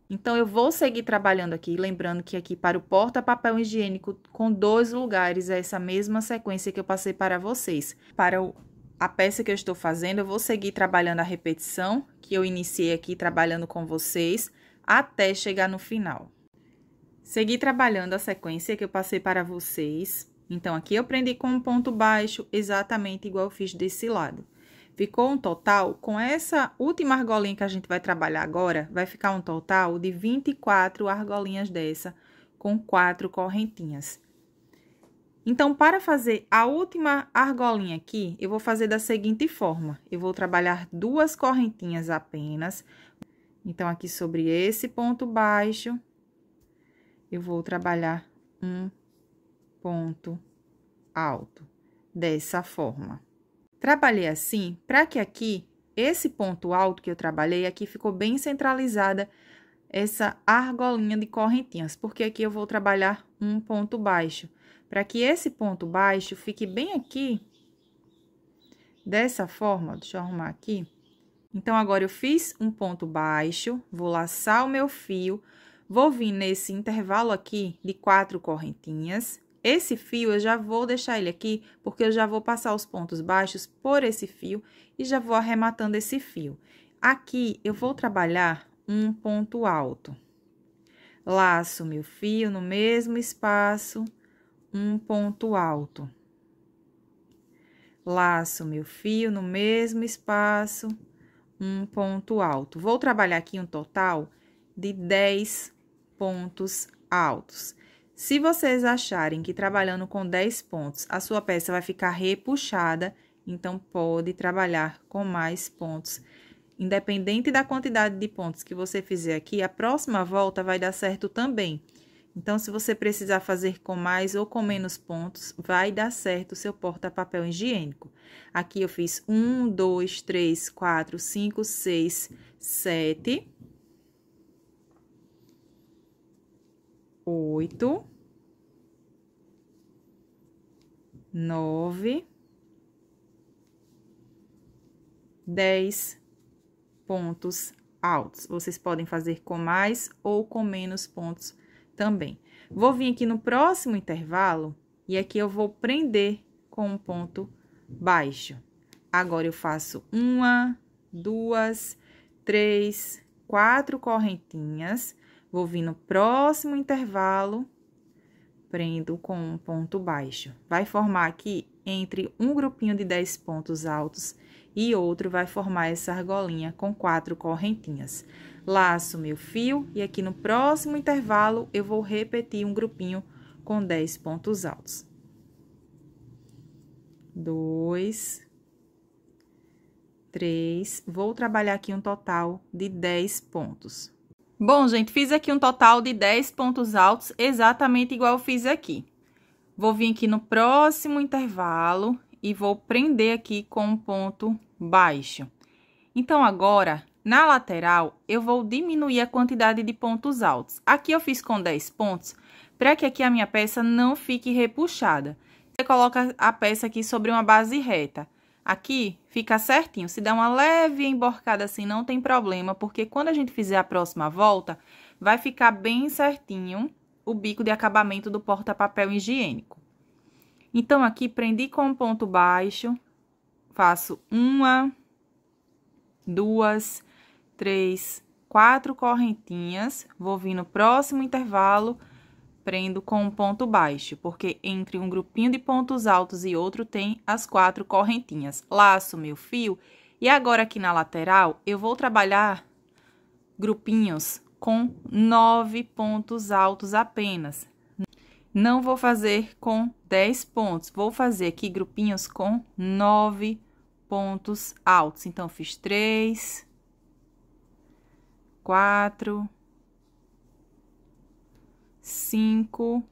Então, eu vou seguir trabalhando aqui, lembrando que aqui para o porta-papel higiênico com 2 lugares, é essa mesma sequência que eu passei para vocês. Para a peça que eu estou fazendo, eu vou seguir trabalhando a repetição, que eu iniciei aqui trabalhando com vocês, até chegar no final. Segui trabalhando a sequência que eu passei para vocês. Então, aqui eu prendi com um ponto baixo, exatamente igual eu fiz desse lado. Ficou um total, com essa última argolinha que a gente vai trabalhar agora, vai ficar um total de 24 argolinhas dessa, com 4 correntinhas. Então, para fazer a última argolinha aqui, eu vou fazer da seguinte forma. Eu vou trabalhar 2 correntinhas apenas. Então, aqui sobre esse ponto baixo, eu vou trabalhar um ponto alto, dessa forma. Trabalhei assim, para que aqui, esse ponto alto que eu trabalhei, aqui ficou bem centralizada essa argolinha de correntinhas, porque aqui eu vou trabalhar um ponto baixo. Para que esse ponto baixo fique bem aqui, dessa forma, deixa eu arrumar aqui. Então, agora eu fiz um ponto baixo, vou laçar o meu fio, vou vir nesse intervalo aqui de 4 correntinhas. Esse fio eu já vou deixar ele aqui, porque eu já vou passar os pontos baixos por esse fio e já vou arrematando esse fio. Aqui eu vou trabalhar um ponto alto. Laço meu fio no mesmo espaço, um ponto alto. Laço meu fio no mesmo espaço, um ponto alto. Vou trabalhar aqui um total de 10 pontos altos. Se vocês acharem que trabalhando com 10 pontos, a sua peça vai ficar repuxada, então pode trabalhar com mais pontos. Independente da quantidade de pontos que você fizer aqui, a próxima volta vai dar certo também. Então, se você precisar fazer com mais ou com menos pontos, vai dar certo o seu porta-papel higiênico. Aqui eu fiz 1, 2, 3, 4, 5, 6, 7, 8, 9, 10 pontos altos. Vocês podem fazer com mais ou com menos pontos também. Vou vir aqui no próximo intervalo e aqui eu vou prender com um ponto baixo. Agora, eu faço 1, 2, 3, 4 correntinhas. Vou vir no próximo intervalo, prendo com um ponto baixo. Vai formar aqui entre um grupinho de 10 pontos altos e outro vai formar essa argolinha com 4 correntinhas. Laço meu fio e aqui no próximo intervalo eu vou repetir um grupinho com 10 pontos altos. 2, 3, vou trabalhar aqui um total de 10 pontos. Bom, gente, fiz aqui um total de 10 pontos altos, exatamente igual eu fiz aqui. Vou vir aqui no próximo intervalo e vou prender aqui com um ponto baixo. Então, agora, na lateral, eu vou diminuir a quantidade de pontos altos. Aqui eu fiz com 10 pontos, para que aqui a minha peça não fique repuxada. Você coloca a peça aqui sobre uma base reta. Aqui fica certinho, se der uma leve emborcada assim, não tem problema, porque quando a gente fizer a próxima volta, vai ficar bem certinho o bico de acabamento do porta-papel higiênico. Então, aqui, prendi com um ponto baixo, faço 1, 2, 3, 4 correntinhas, vou vir no próximo intervalo, prendo com um ponto baixo, porque entre um grupinho de pontos altos e outro tem as 4 correntinhas. Laço meu fio e agora aqui na lateral eu vou trabalhar grupinhos com 9 pontos altos apenas. Não vou fazer com 10 pontos, vou fazer aqui grupinhos com 9 pontos altos. Então, fiz 3, 4, 5,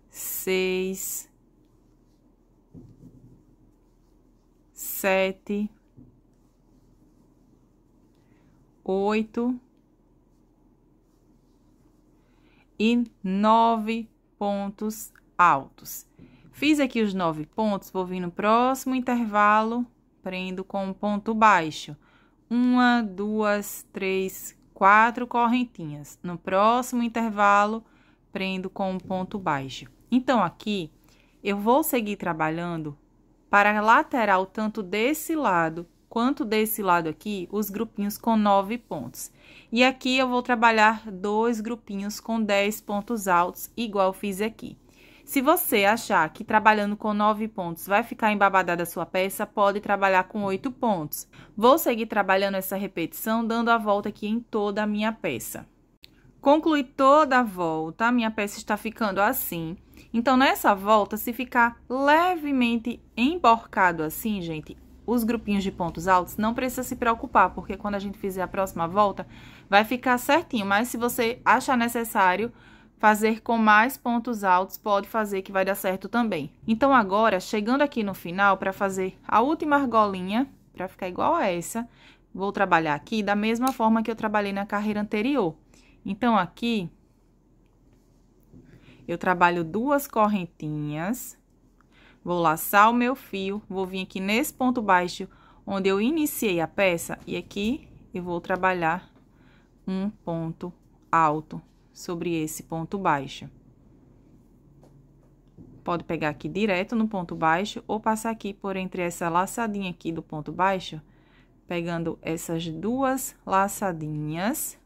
6, 7, 8 e 9 pontos altos. Fiz aqui os 9 pontos, vou vir no próximo intervalo, prendo com um ponto baixo. 1, 2, 3, 4 correntinhas. No próximo intervalo, prendo com um ponto baixo. Então, aqui, eu vou seguir trabalhando para a lateral, tanto desse lado quanto desse lado aqui, os grupinhos com 9 pontos. E aqui, eu vou trabalhar 2 grupinhos com 10 pontos altos, igual eu fiz aqui. Se você achar que trabalhando com 9 pontos vai ficar embabadada a sua peça, pode trabalhar com 8 pontos. Vou seguir trabalhando essa repetição, dando a volta aqui em toda a minha peça. Concluí toda a volta, a minha peça está ficando assim. Então, nessa volta, se ficar levemente emborcado assim, gente, os grupinhos de pontos altos, não precisa se preocupar, porque quando a gente fizer a próxima volta, vai ficar certinho. Mas se você achar necessário fazer com mais pontos altos, pode fazer que vai dar certo também. Então, agora, chegando aqui no final, para fazer a última argolinha, para ficar igual a essa, vou trabalhar aqui da mesma forma que eu trabalhei na carreira anterior. Então, aqui, eu trabalho 2 correntinhas, vou laçar o meu fio, vou vir aqui nesse ponto baixo, onde eu iniciei a peça, e aqui eu vou trabalhar um ponto alto sobre esse ponto baixo. Pode pegar aqui direto no ponto baixo ou passar aqui por entre essa laçadinha aqui do ponto baixo, pegando essas 2 laçadinhas.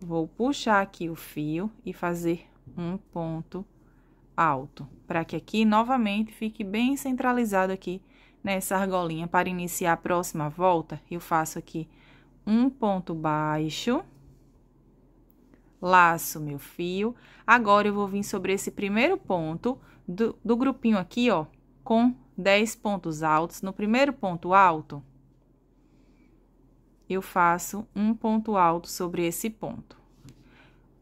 Vou puxar aqui o fio e fazer um ponto alto, para que aqui novamente fique bem centralizado aqui nessa argolinha. Para iniciar a próxima volta, eu faço aqui um ponto baixo, laço meu fio. Agora, eu vou vir sobre esse primeiro ponto do grupinho aqui, ó, com 10 pontos altos. No primeiro ponto alto, eu faço um ponto alto sobre esse ponto.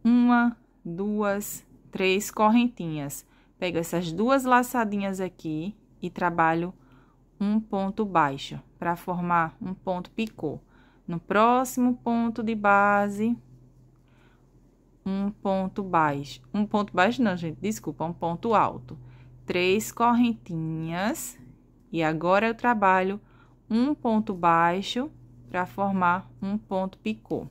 1, 2, 3 correntinhas. Pego essas duas laçadinhas aqui e trabalho um ponto baixo para formar um ponto picô. No próximo ponto de base, um ponto baixo. Um ponto baixo não, gente, desculpa, um ponto alto. 3 correntinhas. E agora eu trabalho um ponto baixo para formar um ponto picô.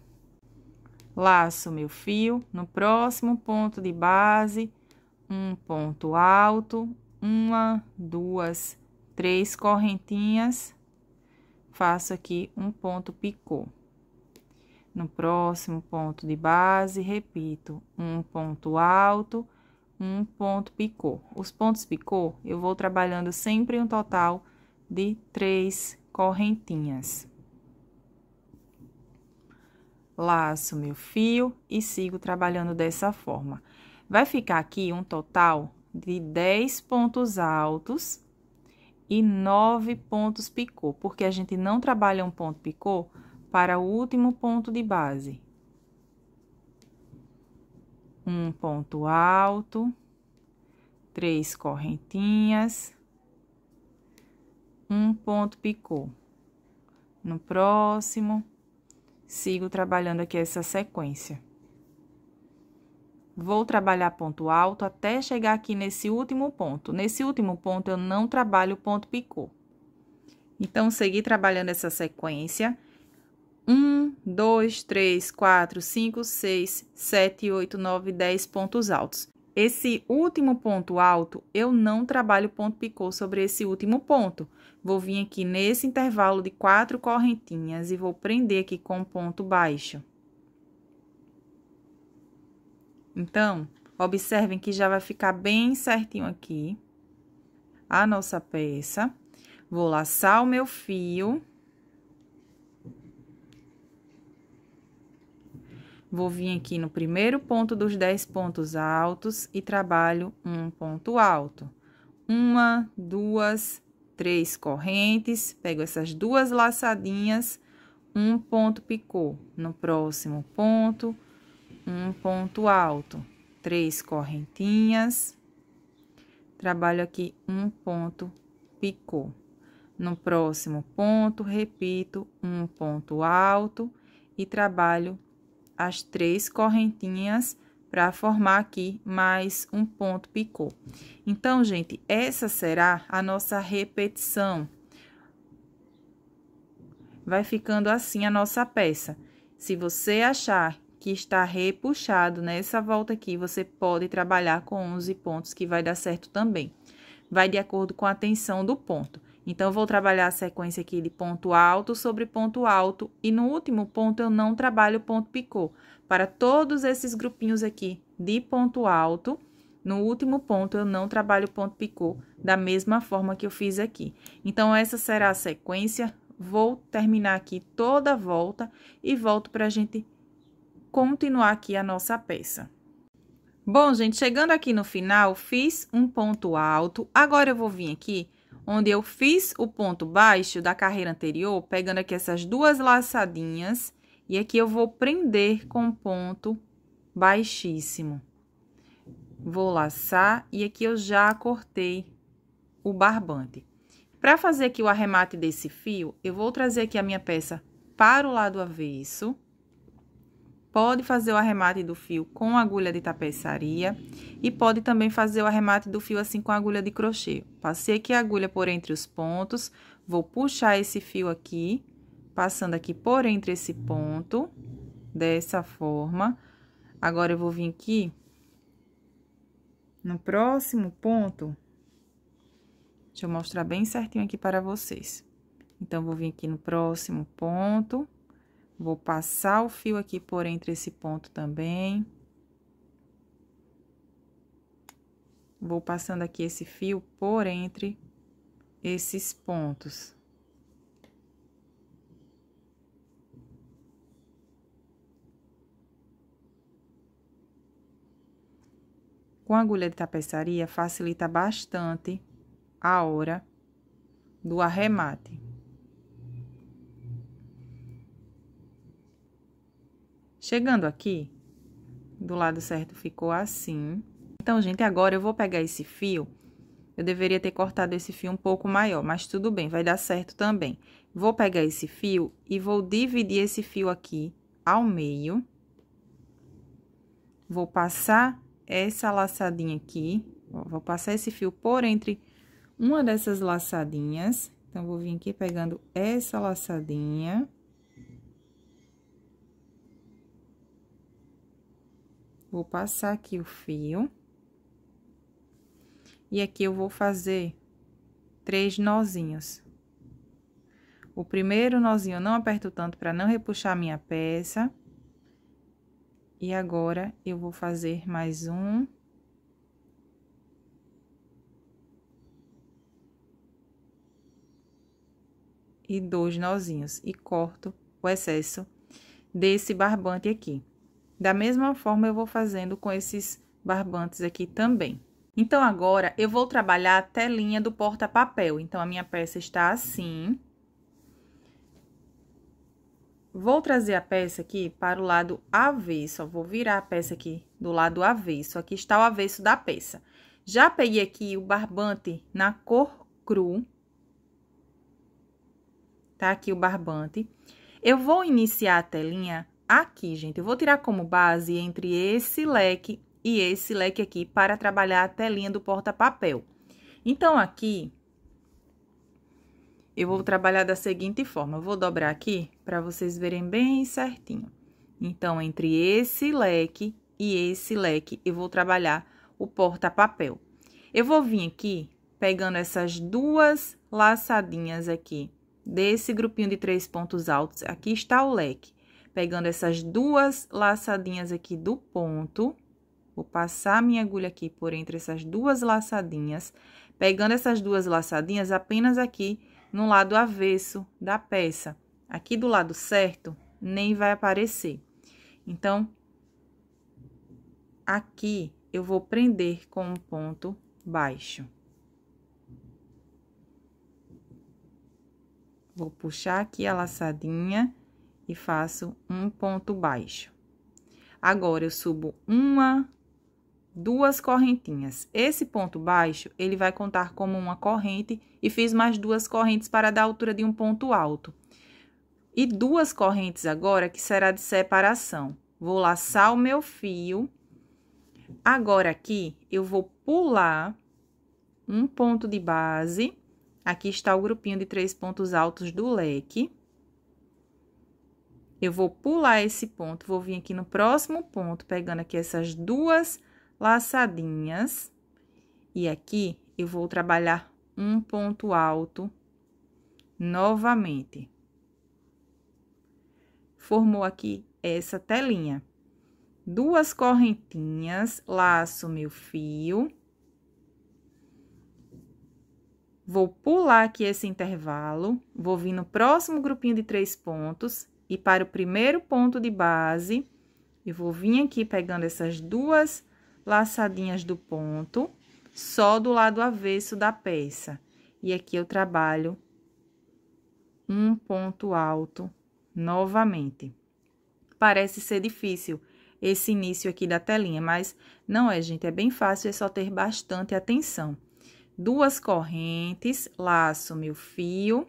Laço meu fio, no próximo ponto de base, um ponto alto, 1, 2, 3 correntinhas, faço aqui um ponto picô. No próximo ponto de base, repito, um ponto alto, um ponto picô. Os pontos picô, eu vou trabalhando sempre um total de 3 correntinhas. Laço meu fio e sigo trabalhando dessa forma. Vai ficar aqui um total de 10 pontos altos e 9 pontos picô, porque a gente não trabalha um ponto picô para o último ponto de base. Um ponto alto, 3 correntinhas, um ponto picô. No próximo, sigo trabalhando aqui essa sequência. Vou trabalhar ponto alto até chegar aqui nesse último ponto. Nesse último ponto, eu não trabalho ponto picô. Então, segui trabalhando essa sequência. 1, 2, 3, 4, 5, 6, 7, 8, 9, 10 pontos altos. Esse último ponto alto, eu não trabalho ponto picô sobre esse último ponto. Vou vir aqui nesse intervalo de 4 correntinhas e vou prender aqui com ponto baixo. Então, observem que já vai ficar bem certinho aqui a nossa peça. Vou laçar o meu fio. Vou vir aqui no primeiro ponto dos 10 pontos altos e trabalho um ponto alto. 1, 2, 3 correntes, pego essas duas laçadinhas, um ponto picô. No próximo ponto, um ponto alto, 3 correntinhas, trabalho aqui um ponto picô. No próximo ponto, repito, um ponto alto e trabalho as 3 correntinhas para formar aqui mais um ponto picô. Então, gente, essa será a nossa repetição. Vai ficando assim a nossa peça. Se você achar que está repuxado nessa volta aqui, você pode trabalhar com 11 pontos, que vai dar certo também. Vai de acordo com a tensão do ponto. Então, eu vou trabalhar a sequência aqui de ponto alto sobre ponto alto, e no último ponto eu não trabalho ponto picô. Para todos esses grupinhos aqui de ponto alto, no último ponto eu não trabalho ponto picô, da mesma forma que eu fiz aqui. Então, essa será a sequência. Vou terminar aqui toda a volta e volto para a gente continuar aqui a nossa peça. Bom, gente, chegando aqui no final, fiz um ponto alto. Agora, eu vou vir aqui onde eu fiz o ponto baixo da carreira anterior, pegando aqui essas duas laçadinhas, e aqui eu vou prender com ponto baixíssimo. Vou laçar, e aqui eu já cortei o barbante. Para fazer aqui o arremate desse fio, eu vou trazer aqui a minha peça para o lado avesso. Pode fazer o arremate do fio com agulha de tapeçaria e pode também fazer o arremate do fio assim com agulha de crochê. Passei aqui a agulha por entre os pontos, vou puxar esse fio aqui, passando aqui por entre esse ponto, dessa forma. Agora, eu vou vir aqui no próximo ponto, deixa eu mostrar bem certinho aqui para vocês. Então, vou vir aqui no próximo ponto. Vou passar o fio aqui por entre esse ponto também. Vou passando aqui esse fio por entre esses pontos. Com a agulha de tapeçaria, facilita bastante a hora do arremate. Chegando aqui, do lado certo ficou assim. Então, gente, agora eu vou pegar esse fio. Eu deveria ter cortado esse fio um pouco maior, mas tudo bem, vai dar certo também. Vou pegar esse fio e vou dividir esse fio aqui ao meio. Vou passar essa laçadinha aqui, ó, vou passar esse fio por entre uma dessas laçadinhas. Então, vou vir aqui pegando essa laçadinha. Vou passar aqui o fio. E aqui eu vou fazer 3 nozinhos. O primeiro nozinho eu não aperto tanto para não repuxar a minha peça. E agora, eu vou fazer mais um. E 2 nozinhos. E corto o excesso desse barbante aqui. Da mesma forma, eu vou fazendo com esses barbantes aqui também. Então, agora, eu vou trabalhar a telinha do porta-papel. Então, a minha peça está assim. Vou trazer a peça aqui para o lado avesso, ó, vou virar a peça aqui do lado avesso. Aqui está o avesso da peça. Já peguei aqui o barbante na cor cru. Tá aqui o barbante. Eu vou iniciar a telinha aqui, gente. Eu vou tirar como base entre esse leque e esse leque aqui para trabalhar a telinha do porta-papel. Então, aqui, eu vou trabalhar da seguinte forma. Eu vou dobrar aqui para vocês verem bem certinho. Então, entre esse leque e esse leque, eu vou trabalhar o porta-papel. Eu vou vir aqui pegando essas 2 laçadinhas aqui desse grupinho de 3 pontos altos. Aqui está o leque. Pegando essas 2 laçadinhas aqui do ponto. Vou passar minha agulha aqui por entre essas 2 laçadinhas. Pegando essas 2 laçadinhas apenas aqui no lado avesso da peça. Aqui do lado certo, nem vai aparecer. Então, aqui eu vou prender com um ponto baixo. Vou puxar aqui a laçadinha e faço um ponto baixo. Agora, eu subo 1, 2 correntinhas. Esse ponto baixo, ele vai contar como uma corrente e fiz mais 2 correntes para dar a altura de um ponto alto. E 2 correntes agora, que será de separação. Vou laçar o meu fio. Agora, aqui, eu vou pular um ponto de base. Aqui está o grupinho de 3 pontos altos do leque. Eu vou pular esse ponto, vou vir aqui no próximo ponto, pegando aqui essas 2 laçadinhas. E aqui, eu vou trabalhar um ponto alto novamente. Formou aqui essa telinha. 2 correntinhas, laço meu fio. Vou pular aqui esse intervalo, vou vir no próximo grupinho de 3 pontos e para o primeiro ponto de base, eu vou vir aqui pegando essas 2 laçadinhas do ponto, só do lado avesso da peça. E aqui eu trabalho um ponto alto novamente. Parece ser difícil esse início aqui da telinha, mas não é, gente, é bem fácil, é só ter bastante atenção. 2 correntes, laço meu fio.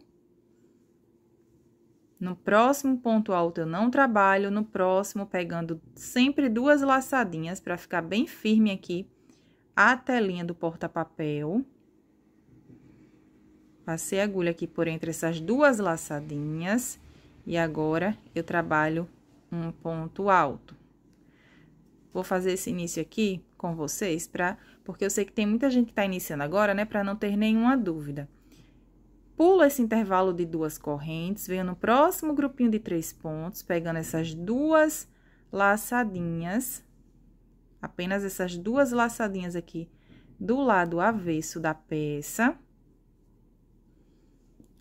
No próximo ponto alto eu não trabalho, no próximo pegando sempre 2 laçadinhas para ficar bem firme aqui a telinha do porta-papel. Passei a agulha aqui por entre essas 2 laçadinhas e agora eu trabalho um ponto alto. Vou fazer esse início aqui com vocês, porque eu sei que tem muita gente que tá iniciando agora, né, para não ter nenhuma dúvida. Pulo esse intervalo de 2 correntes, venho no próximo grupinho de 3 pontos, pegando essas 2 laçadinhas, apenas essas 2 laçadinhas aqui do lado avesso da peça.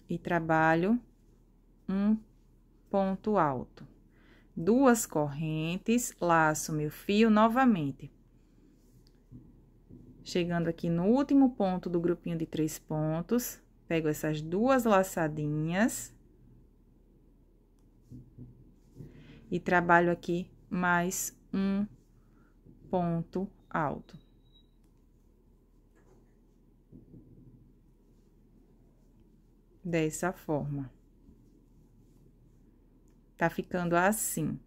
E trabalho um ponto alto. 2 correntes, laço meu fio novamente. Chegando aqui no último ponto do grupinho de 3 pontos, pego essas 2 laçadinhas. E trabalho aqui mais um ponto alto. Dessa forma. Tá ficando assim.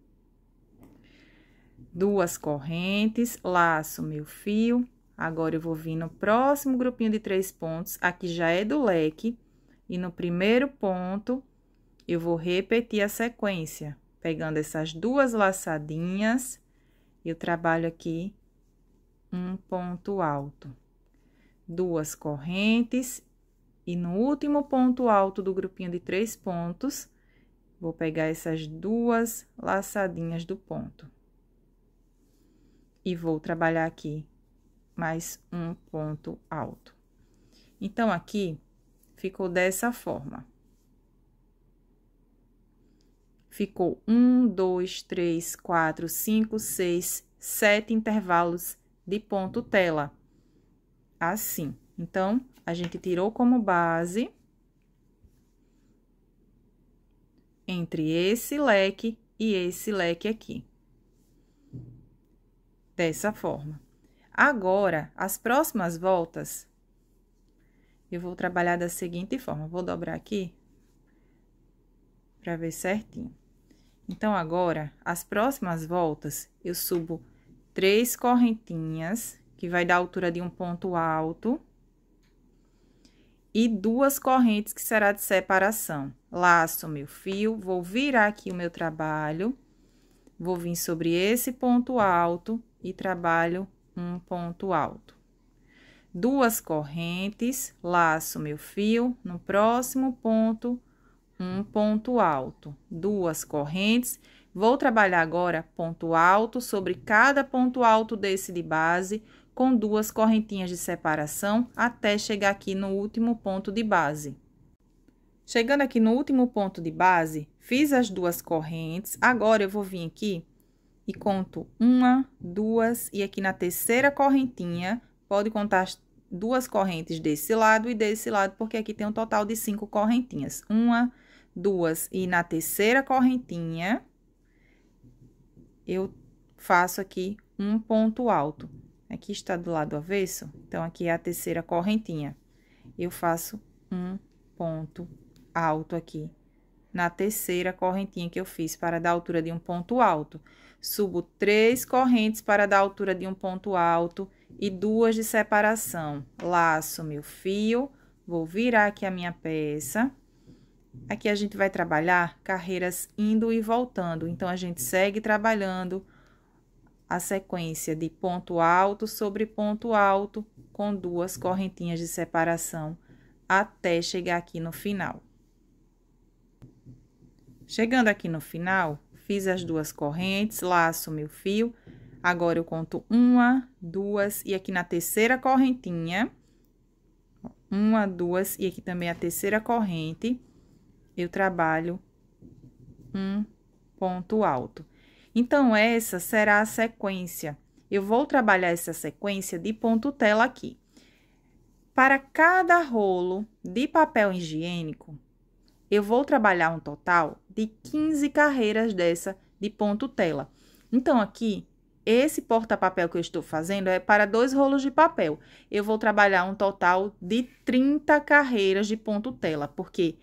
Duas correntes, laço meu fio. Agora, eu vou vir no próximo grupinho de 3 pontos. Aqui já é do leque. E no primeiro ponto, eu vou repetir a sequência. Pegando essas duas laçadinhas, eu trabalho aqui um ponto alto. Duas correntes. E no último ponto alto do grupinho de 3 pontos, vou pegar essas duas laçadinhas do ponto. E vou trabalhar aqui mais um ponto alto. Então, aqui, ficou dessa forma. Ficou 1, 2, 3, 4, 5, 6, 7 intervalos de ponto tela. Assim. Então, a gente tirou como base entre esse leque e esse leque aqui. Dessa forma. Agora, as próximas voltas, eu vou trabalhar da seguinte forma. Vou dobrar aqui para ver certinho. Então, agora, as próximas voltas, eu subo 3 correntinhas, que vai dar a altura de um ponto alto. E 2 correntes, que será de separação. Laço meu fio, vou virar aqui o meu trabalho. Vou vir sobre esse ponto alto e trabalho um ponto alto. 2 correntes, laço meu fio, no próximo ponto, um ponto alto. 2 correntes, vou trabalhar agora ponto alto sobre cada ponto alto desse de base, com 2 correntinhas de separação, até chegar aqui no último ponto de base. Chegando aqui no último ponto de base, fiz as 2 correntes, agora eu vou vir aqui e conto 1, 2, e aqui na terceira correntinha, pode contar as 2 correntes desse lado e desse lado, porque aqui tem um total de 5 correntinhas. 1, 2, e na terceira correntinha, eu faço aqui um ponto alto. Aqui está do lado avesso, então, aqui é a terceira correntinha. Eu faço um ponto alto aqui, na terceira correntinha que eu fiz, para dar a altura de um ponto alto. Subo 3 correntes para dar a altura de um ponto alto e 2 de separação. Laço meu fio, vou virar aqui a minha peça. Aqui a gente vai trabalhar carreiras indo e voltando, então, a gente segue trabalhando a sequência de ponto alto sobre ponto alto, com 2 correntinhas de separação, até chegar aqui no final. Chegando aqui no final, fiz as 2 correntes, laço meu fio. Agora, eu conto 1, 2, e aqui na terceira correntinha, 1, 2, e aqui também a terceira corrente, eu trabalho um ponto alto. Então, essa será a sequência. Eu vou trabalhar essa sequência de ponto tela aqui. Para cada rolo de papel higiênico, eu vou trabalhar um total de 15 carreiras dessa de ponto tela. Então, aqui, esse porta-papel que eu estou fazendo é para 2 rolos de papel. Eu vou trabalhar um total de 30 carreiras de ponto tela, porque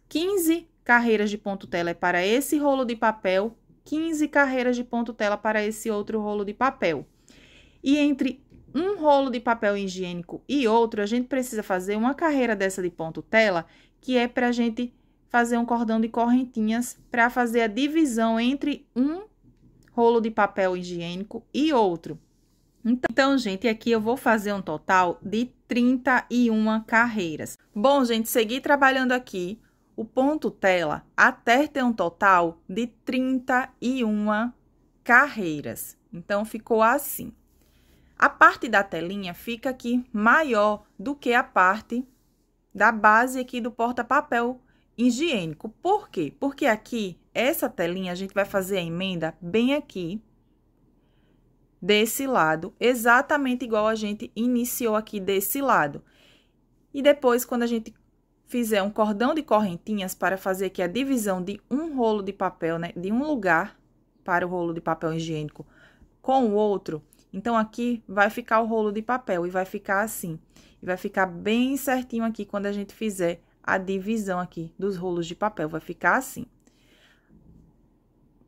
15 carreiras de ponto tela é para esse rolo de papel, 15 carreiras de ponto tela para esse outro rolo de papel. E entre um rolo de papel higiênico e outro, a gente precisa fazer uma carreira dessa de ponto tela, que é para a gente fazer um cordão de correntinhas para fazer a divisão entre um rolo de papel higiênico e outro. Então, gente, aqui eu vou fazer um total de 31 carreiras. Bom, gente, segui trabalhando aqui o ponto tela até ter um total de 31 carreiras. Então, ficou assim. A parte da telinha fica aqui maior do que a parte da base aqui do porta-papel higiênico. Por quê? Porque aqui, essa telinha, a gente vai fazer a emenda bem aqui, desse lado, exatamente igual a gente iniciou aqui desse lado. E depois, quando a gente fizer um cordão de correntinhas para fazer aqui a divisão de um rolo de papel, né, de um lugar para o rolo de papel higiênico com o outro, então aqui vai ficar o rolo de papel e vai ficar assim. E vai ficar bem certinho aqui quando a gente fizer a divisão aqui dos rolos de papel, vai ficar assim.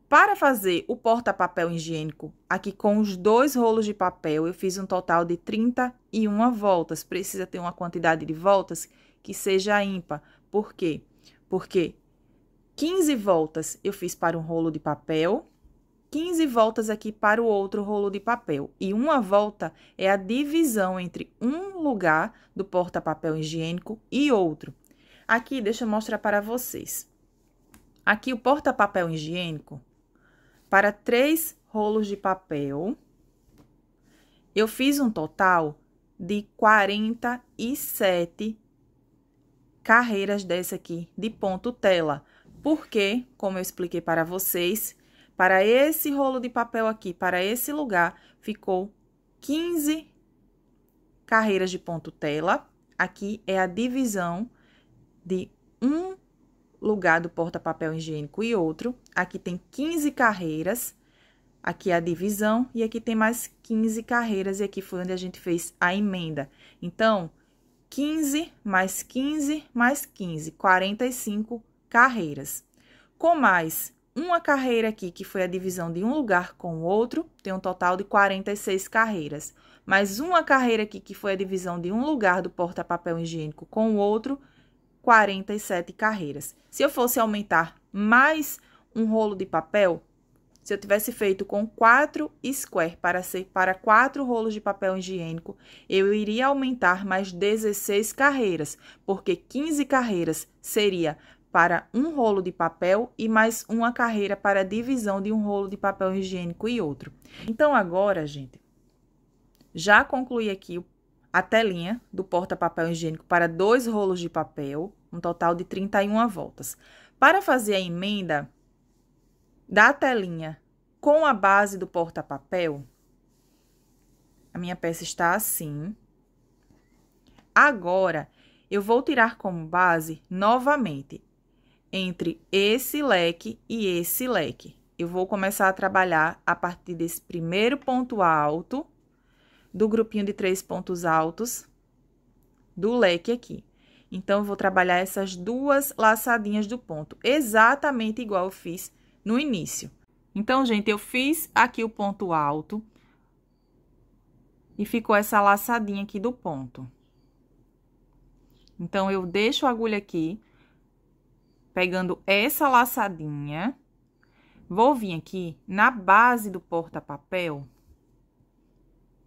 Para fazer o porta-papel higiênico aqui com os 2 rolos de papel, eu fiz um total de 31 voltas. Precisa ter uma quantidade de voltas que seja ímpar. Por quê? Porque 15 voltas eu fiz para um rolo de papel, 15 voltas aqui para o outro rolo de papel. E uma volta é a divisão entre um lugar do porta-papel higiênico e outro. Aqui, deixa eu mostrar para vocês. Aqui, o porta-papel higiênico, para 3 rolos de papel, eu fiz um total de 47 carreiras dessa aqui de ponto tela. Porque, como eu expliquei para vocês, para esse rolo de papel aqui, para esse lugar, ficou 15 carreiras de ponto tela. Aqui é a divisão de um lugar do porta-papel higiênico e outro. Aqui tem 15 carreiras, aqui é a divisão, e aqui tem mais 15 carreiras, e aqui foi onde a gente fez a emenda. Então, 15 mais 15 mais 15, 45 carreiras. Com mais uma carreira aqui, que foi a divisão de um lugar com o outro, tem um total de 46 carreiras. Mais uma carreira aqui, que foi a divisão de um lugar do porta-papel higiênico com o outro, 47 carreiras. Se eu fosse aumentar mais um rolo de papel, se eu tivesse feito com 4 square para 4 rolos de papel higiênico, eu iria aumentar mais 16 carreiras, porque 15 carreiras seria para um rolo de papel e mais uma carreira para a divisão de um rolo de papel higiênico e outro. Então, agora, gente, já concluí aqui a telinha do porta-papel higiênico para 2 rolos de papel, um total de 31 voltas. Para fazer a emenda da telinha com a base do porta-papel, a minha peça está assim. Agora, eu vou tirar como base novamente entre esse leque e esse leque. Eu vou começar a trabalhar a partir desse primeiro ponto alto do grupinho de 3 pontos altos do leque aqui. Então, eu vou trabalhar essas 2 laçadinhas do ponto, exatamente igual eu fiz no início. Então, gente, eu fiz aqui o ponto alto e ficou essa laçadinha aqui do ponto. Então, eu deixo a agulha aqui, pegando essa laçadinha, vou vir aqui na base do porta-papel,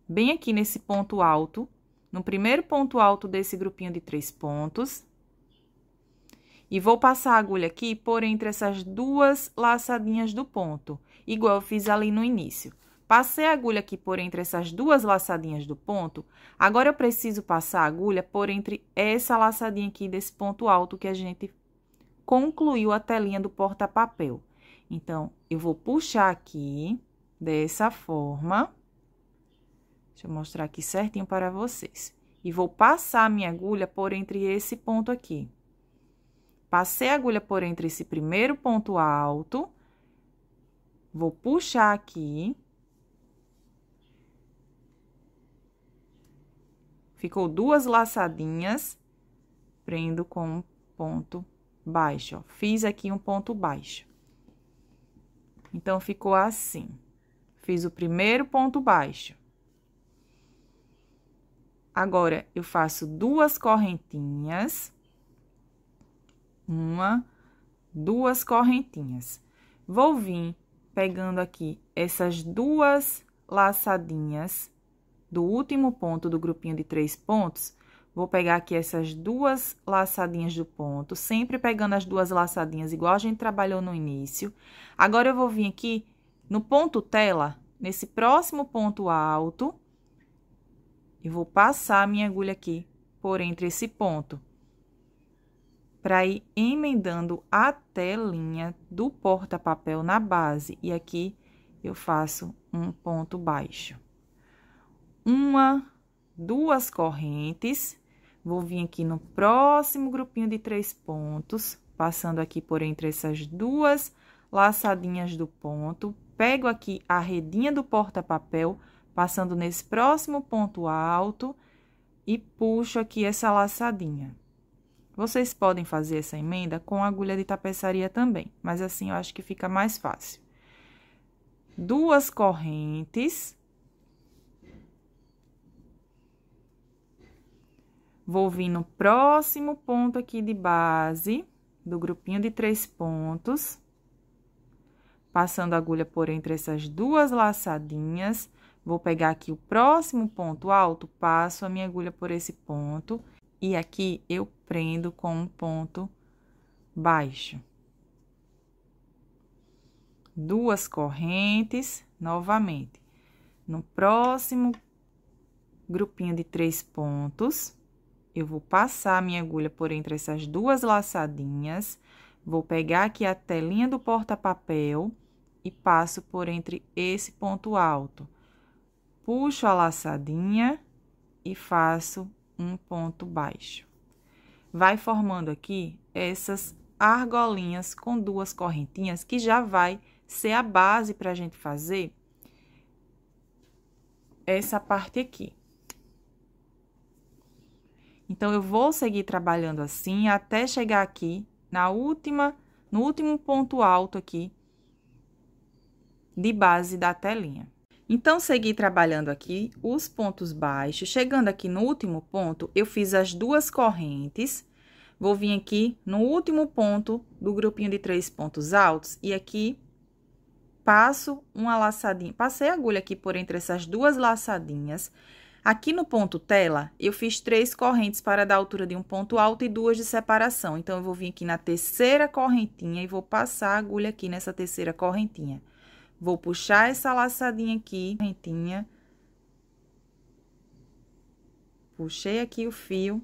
bem aqui nesse ponto alto, no primeiro ponto alto desse grupinho de 3 pontos. E vou passar a agulha aqui por entre essas 2 laçadinhas do ponto, igual eu fiz ali no início. Passei a agulha aqui por entre essas 2 laçadinhas do ponto, agora eu preciso passar a agulha por entre essa laçadinha aqui desse ponto alto que a gente concluiu a telinha do porta-papel. Então, eu vou puxar aqui dessa forma. Deixa eu mostrar aqui certinho para vocês. E vou passar a minha agulha por entre esse ponto aqui. Passei a agulha por entre esse primeiro ponto alto. Vou puxar aqui. Ficou 2 laçadinhas. Prendo com um ponto baixo, ó. Fiz aqui um ponto baixo. Então, ficou assim. Fiz o primeiro ponto baixo. Agora, eu faço 2 correntinhas. 1, 2 correntinhas. Vou vir pegando aqui essas 2 laçadinhas do último ponto do grupinho de 3 pontos. Vou pegar aqui essas 2 laçadinhas do ponto, sempre pegando as 2 laçadinhas, igual a gente trabalhou no início. Agora, eu vou vir aqui no ponto tela, nesse próximo ponto alto. E vou passar a minha agulha aqui por entre esse ponto, para ir emendando a telinha do porta-papel na base. E aqui eu faço um ponto baixo. 1, 2 correntes. Vou vir aqui no próximo grupinho de 3 pontos, passando aqui por entre essas 2 laçadinhas do ponto, pego aqui a redinha do porta-papel, passando nesse próximo ponto alto e puxo aqui essa laçadinha. Vocês podem fazer essa emenda com agulha de tapeçaria também, mas assim eu acho que fica mais fácil. 2 correntes. Vou vir no próximo ponto aqui de base do grupinho de 3 pontos. Passando a agulha por entre essas 2 laçadinhas. Vou pegar aqui o próximo ponto alto, passo a minha agulha por esse ponto. E aqui eu prendo com um ponto baixo. 2 correntes, novamente. No próximo grupinho de 3 pontos, eu vou passar a minha agulha por entre essas 2 laçadinhas. Vou pegar aqui a telinha do porta-papel e passo por entre esse ponto alto. Puxo a laçadinha e faço um ponto baixo. Vai formando aqui essas argolinhas com 2 correntinhas, que já vai ser a base para a gente fazer essa parte aqui. Então, eu vou seguir trabalhando assim até chegar aqui no último ponto alto aqui de base da telinha. Então, segui trabalhando aqui os pontos baixos. Chegando aqui no último ponto, eu fiz as 2 correntes. Vou vir aqui no último ponto do grupinho de 3 pontos altos e aqui passo uma laçadinha. Passei a agulha aqui por entre essas 2 laçadinhas. Aqui no ponto tela, eu fiz 3 correntes para dar altura de um ponto alto e 2 de separação. Então, eu vou vir aqui na terceira correntinha e vou passar a agulha aqui nessa terceira correntinha. Vou puxar essa laçadinha aqui, correntinha. Puxei aqui o fio,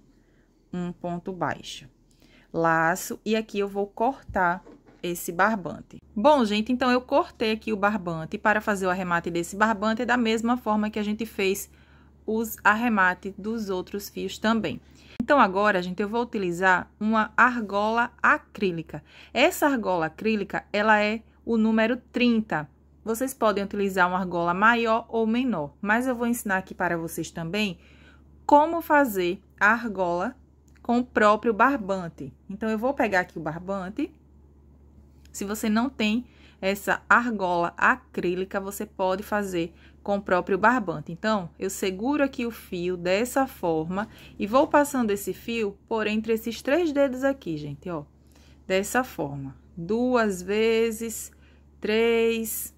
um ponto baixo. Laço, e aqui eu vou cortar esse barbante. Bom, gente, então eu cortei aqui o barbante para fazer o arremate desse barbante da mesma forma que a gente fez os arremates dos outros fios também. Então, agora, gente, eu vou utilizar uma argola acrílica. Essa argola acrílica, ela é o número 30. Vocês podem utilizar uma argola maior ou menor, mas eu vou ensinar aqui para vocês também como fazer a argola com o próprio barbante. Então, eu vou pegar aqui o barbante. Se você não tem essa argola acrílica, você pode fazer com o próprio barbante. Então, eu seguro aqui o fio dessa forma e vou passando esse fio por entre esses 3 dedos aqui, gente, ó. Dessa forma. 2 vezes, 3,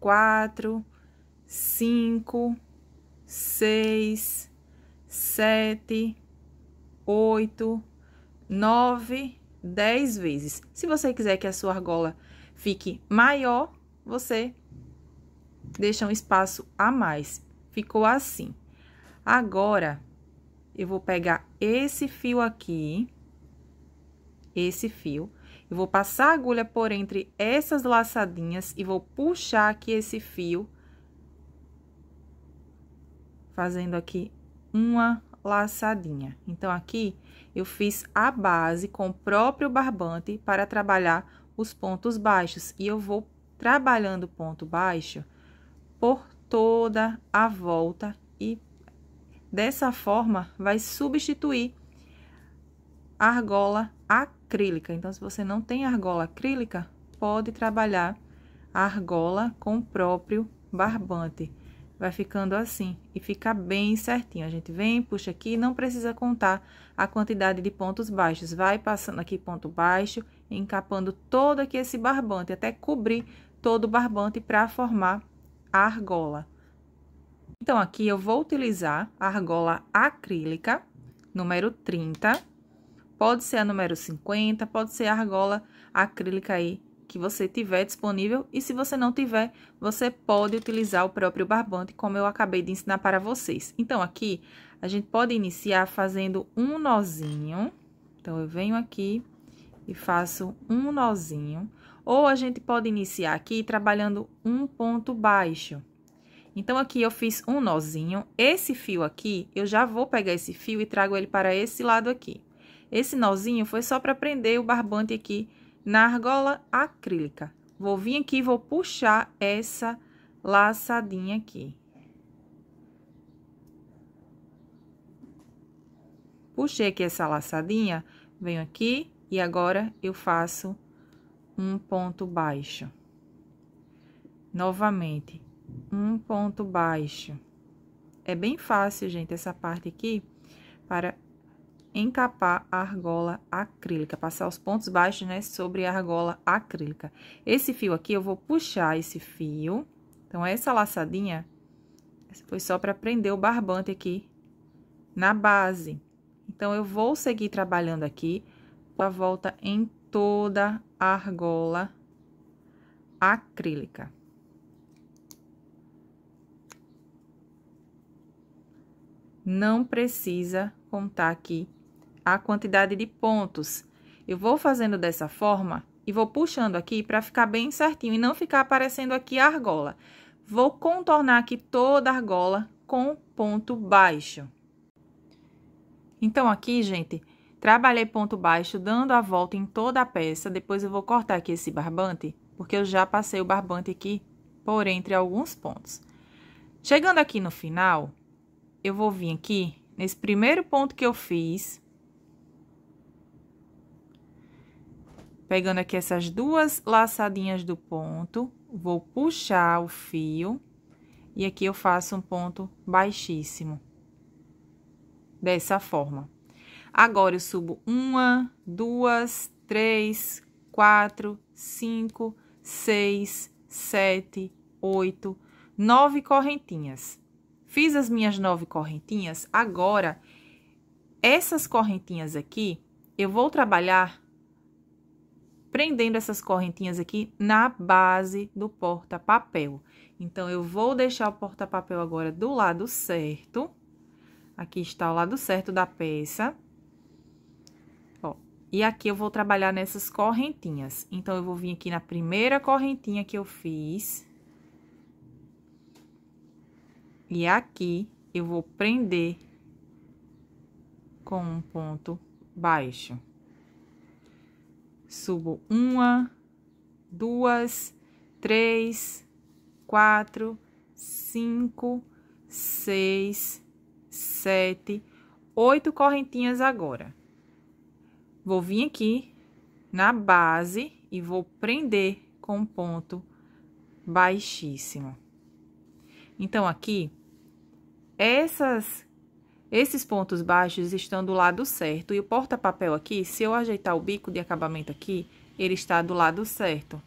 4, 5, 6, 7, 8, 9, 10 vezes. Se você quiser que a sua argola fique maior, você deixa um espaço a mais. Ficou assim. Agora, eu vou pegar esse fio aqui, esse fio, eu vou passar a agulha por entre essas laçadinhas e vou puxar aqui esse fio, fazendo aqui uma laçadinha. Então, aqui eu fiz a base com o próprio barbante para trabalhar os pontos baixos. E eu vou trabalhando o ponto baixo por toda a volta e dessa forma vai substituir a argola acrílica. Então, se você não tem argola acrílica, pode trabalhar a argola com o próprio barbante. Vai ficando assim e fica bem certinho. A gente vem, puxa aqui, não precisa contar a quantidade de pontos baixos. Vai passando aqui ponto baixo, encapando todo aqui esse barbante, até cobrir todo o barbante para formar a argola. Então, aqui eu vou utilizar a argola acrílica, número 30. Pode ser a número 50, pode ser a argola acrílica aí que você tiver disponível. E se você não tiver, você pode utilizar o próprio barbante, como eu acabei de ensinar para vocês. Então, aqui, a gente pode iniciar fazendo um nozinho. Então, eu venho aqui e faço um nozinho. Ou a gente pode iniciar aqui trabalhando um ponto baixo. Então, aqui eu fiz um nozinho. Esse fio aqui, eu já vou pegar esse fio e trago ele para esse lado aqui. Esse nozinho foi só para prender o barbante aqui na argola acrílica. vou vir aqui e vou puxar essa laçadinha aqui. Puxei aqui essa laçadinha, venho aqui e agora eu faço um ponto baixo. Novamente, um ponto baixo. É bem fácil, gente, essa parte aqui, para encapar a argola acrílica, passar os pontos baixos, né, sobre a argola acrílica. Esse fio aqui, eu vou puxar esse fio. Então, essa laçadinha foi só para prender o barbante aqui na base. Então, eu vou seguir trabalhando aqui a volta em toda a argola acrílica. Não precisa contar aqui a quantidade de pontos. Eu vou fazendo dessa forma e vou puxando aqui para ficar bem certinho e não ficar aparecendo aqui a argola. Vou contornar aqui toda a argola com ponto baixo. Então, aqui, gente, trabalhei ponto baixo, dando a volta em toda a peça. Depois, eu vou cortar aqui esse barbante, porque eu já passei o barbante aqui por entre alguns pontos. Chegando aqui no final, eu vou vir aqui, nesse primeiro ponto que eu fiz, pegando aqui essas duas laçadinhas do ponto, vou puxar o fio, e aqui eu faço um ponto baixíssimo. Dessa forma. Agora, eu subo 1, 2, 3, 4, 5, 6, 7, 8, 9 correntinhas. Fiz as minhas 9 correntinhas, agora, essas correntinhas aqui, eu vou trabalhar prendendo essas correntinhas aqui na base do porta-papel. Então, eu vou deixar o porta-papel agora do lado certo. Aqui está o lado certo da peça. Ó, e aqui eu vou trabalhar nessas correntinhas. Então, eu vou vir aqui na primeira correntinha que eu fiz. E aqui eu vou prender com um ponto baixo. Subo 1, 2, 3, 4, 5, 6, 7, 8 correntinhas agora. Vou vir aqui na base e vou prender com um ponto baixíssimo. Então, aqui, esses pontos baixos estão do lado certo. E o porta-papel aqui, se eu ajeitar o bico de acabamento aqui, ele está do lado certo.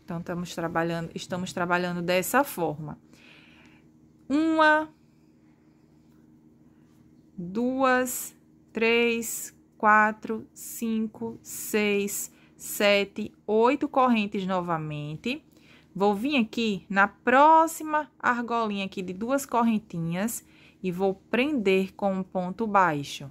Então, estamos trabalhando dessa forma. 1, 2, 3, 4, 5, 6, 7, 8 correntes novamente. Vou vir aqui na próxima argolinha aqui de 2 correntinhas e vou prender com um ponto baixo.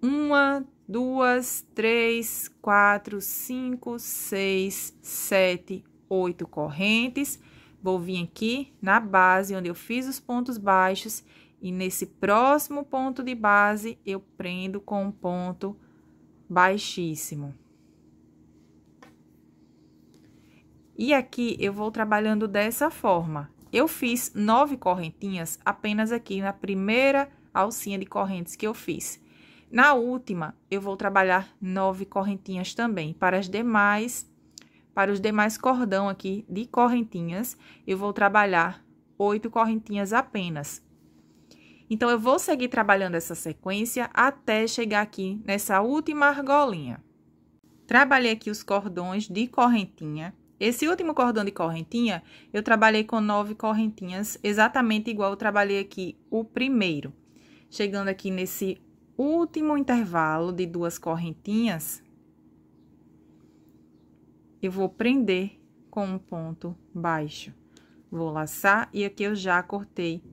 1, 2, 3, 4, 5, 6, 7, 8 correntes. Vou vir aqui na base onde eu fiz os pontos baixos e nesse próximo ponto de base eu prendo com um ponto baixíssimo. E aqui eu vou trabalhando dessa forma. Eu fiz 9 correntinhas apenas aqui na primeira alcinha de correntes que eu fiz. Na última, eu vou trabalhar 9 correntinhas também. Para os demais cordão aqui de correntinhas, eu vou trabalhar 8 correntinhas apenas. Então, eu vou seguir trabalhando essa sequência até chegar aqui nessa última argolinha. Trabalhei aqui os cordões de correntinha. Esse último cordão de correntinha, eu trabalhei com 9 correntinhas, exatamente igual eu trabalhei aqui o primeiro. Chegando aqui nesse último intervalo de 2 correntinhas, eu vou prender com um ponto baixo. Vou laçar e aqui eu já cortei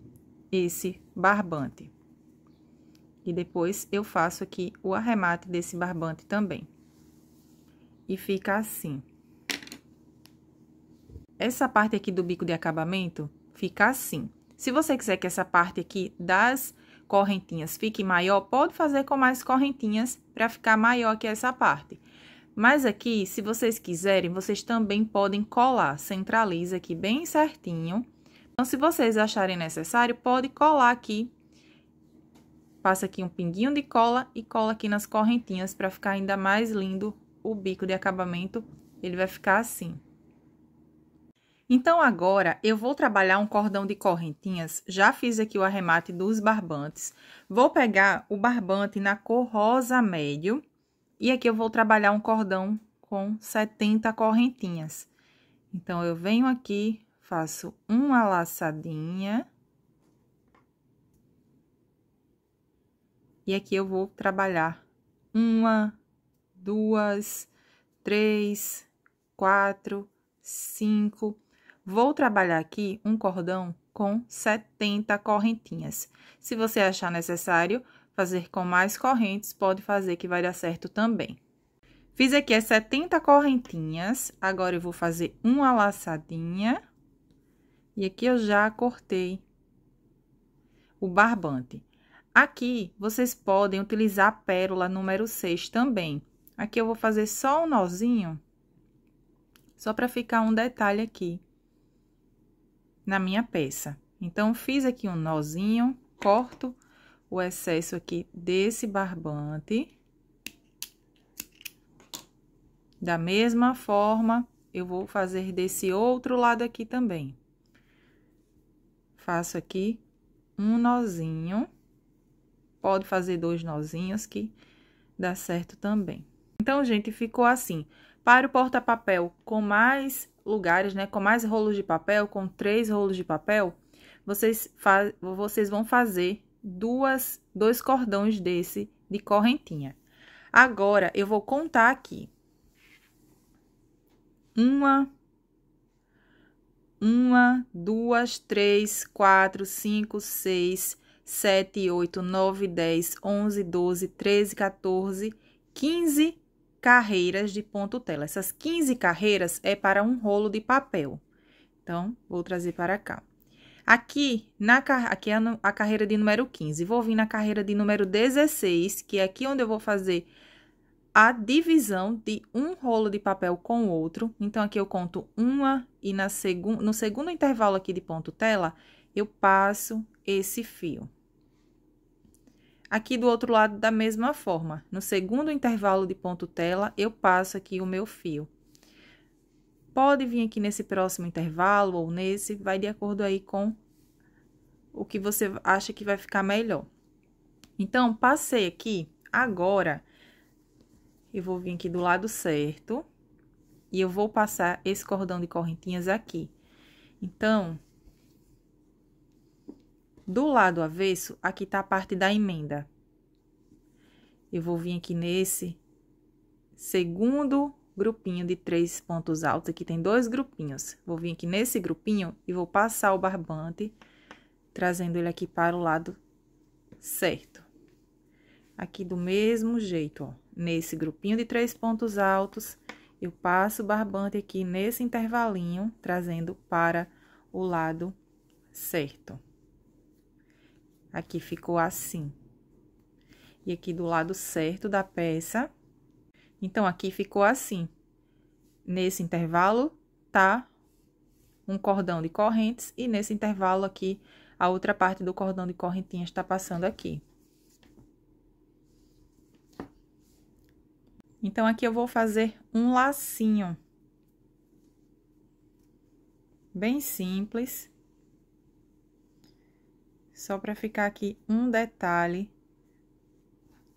esse barbante. E depois eu faço aqui o arremate desse barbante também. E fica assim. Essa parte aqui do bico de acabamento fica assim. Se você quiser que essa parte aqui das correntinhas fique maior, pode fazer com mais correntinhas para ficar maior que essa parte. Mas aqui, se vocês quiserem, vocês também podem colar. Centraliza aqui bem certinho. Então, se vocês acharem necessário, pode colar aqui. Passa aqui um pinguinho de cola e cola aqui nas correntinhas para ficar ainda mais lindo o bico de acabamento. Ele vai ficar assim. Então, agora, eu vou trabalhar um cordão de correntinhas. Já fiz aqui o arremate dos barbantes. Vou pegar o barbante na cor rosa médio. E aqui eu vou trabalhar um cordão com 70 correntinhas. Então, eu venho aqui, faço uma laçadinha. E aqui eu vou trabalhar 1, 2, 3, 4, 5... Vou trabalhar aqui um cordão com 70 correntinhas. Se você achar necessário fazer com mais correntes, pode fazer que vai dar certo também. Fiz aqui as 70 correntinhas, agora eu vou fazer uma laçadinha. E aqui eu já cortei o barbante. Aqui, vocês podem utilizar a pérola número 6 também. Aqui eu vou fazer só um nozinho, só para ficar um detalhe aqui na minha peça. Então, fiz aqui um nozinho, corto o excesso aqui desse barbante. Da mesma forma, eu vou fazer desse outro lado aqui também. Faço aqui um nozinho. Pode fazer 2 nozinhos que dá certo também. Então, gente, ficou assim. Para o porta-papel com mais lugares, né, com mais rolos de papel, com 3 rolos de papel, vocês vão fazer dois cordões desse de correntinha. Agora, eu vou contar aqui. 1, 2, 3, 4, 5, 6, 7, 8, 9, 10, 11, 12, 13, 14, 15 carreiras de ponto tela. Essas 15 carreiras é para um rolo de papel. Então, vou trazer para cá. Aqui é a carreira de número 15. Vou vir na carreira de número 16, que é aqui onde eu vou fazer a divisão de um rolo de papel com o outro. Então, aqui eu conto uma e no segundo intervalo aqui de ponto tela, eu passo esse fio. Aqui do outro lado, da mesma forma, no segundo intervalo de ponto tela, eu passo aqui o meu fio. Pode vir aqui nesse próximo intervalo ou nesse, vai de acordo aí com o que você acha que vai ficar melhor. Então, passei aqui, agora, eu vou vir aqui do lado certo e eu vou passar esse cordão de correntinhas aqui. Então, do lado avesso, aqui tá a parte da emenda. Eu vou vir aqui nesse segundo grupinho de 3 pontos altos. Aqui tem 2 grupinhos. Vou vir aqui nesse grupinho e vou passar o barbante, trazendo ele aqui para o lado certo. Aqui do mesmo jeito, ó. Nesse grupinho de 3 pontos altos, eu passo o barbante aqui nesse intervalinho, trazendo para o lado certo. Aqui ficou assim. E aqui do lado certo da peça. Então, aqui ficou assim. Nesse intervalo, tá um cordão de correntes. E nesse intervalo aqui, a outra parte do cordão de correntinhas tá passando aqui. Então, aqui eu vou fazer um lacinho. Bem simples. Só para ficar aqui um detalhe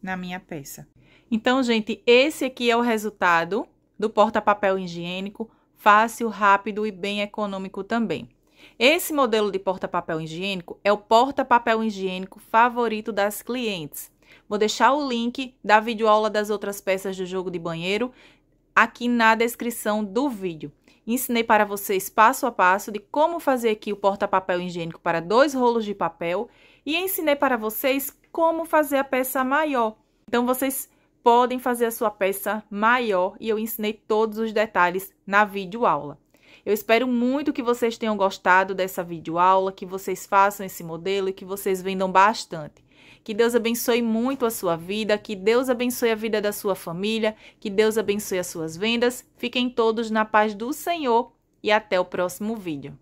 na minha peça. Então, gente, esse aqui é o resultado do porta-papel higiênico, fácil, rápido e bem econômico também. Esse modelo de porta-papel higiênico é o porta-papel higiênico favorito das clientes. Vou deixar o link da videoaula das outras peças do jogo de banheiro aqui na descrição do vídeo. Ensinei para vocês passo a passo de como fazer aqui o porta-papel higiênico para 2 rolos de papel e ensinei para vocês como fazer a peça maior. Então, vocês podem fazer a sua peça maior e eu ensinei todos os detalhes na videoaula. Eu espero muito que vocês tenham gostado dessa videoaula, que vocês façam esse modelo e que vocês vendam bastante. Que Deus abençoe muito a sua vida, que Deus abençoe a vida da sua família, que Deus abençoe as suas vendas. Fiquem todos na paz do Senhor e até o próximo vídeo.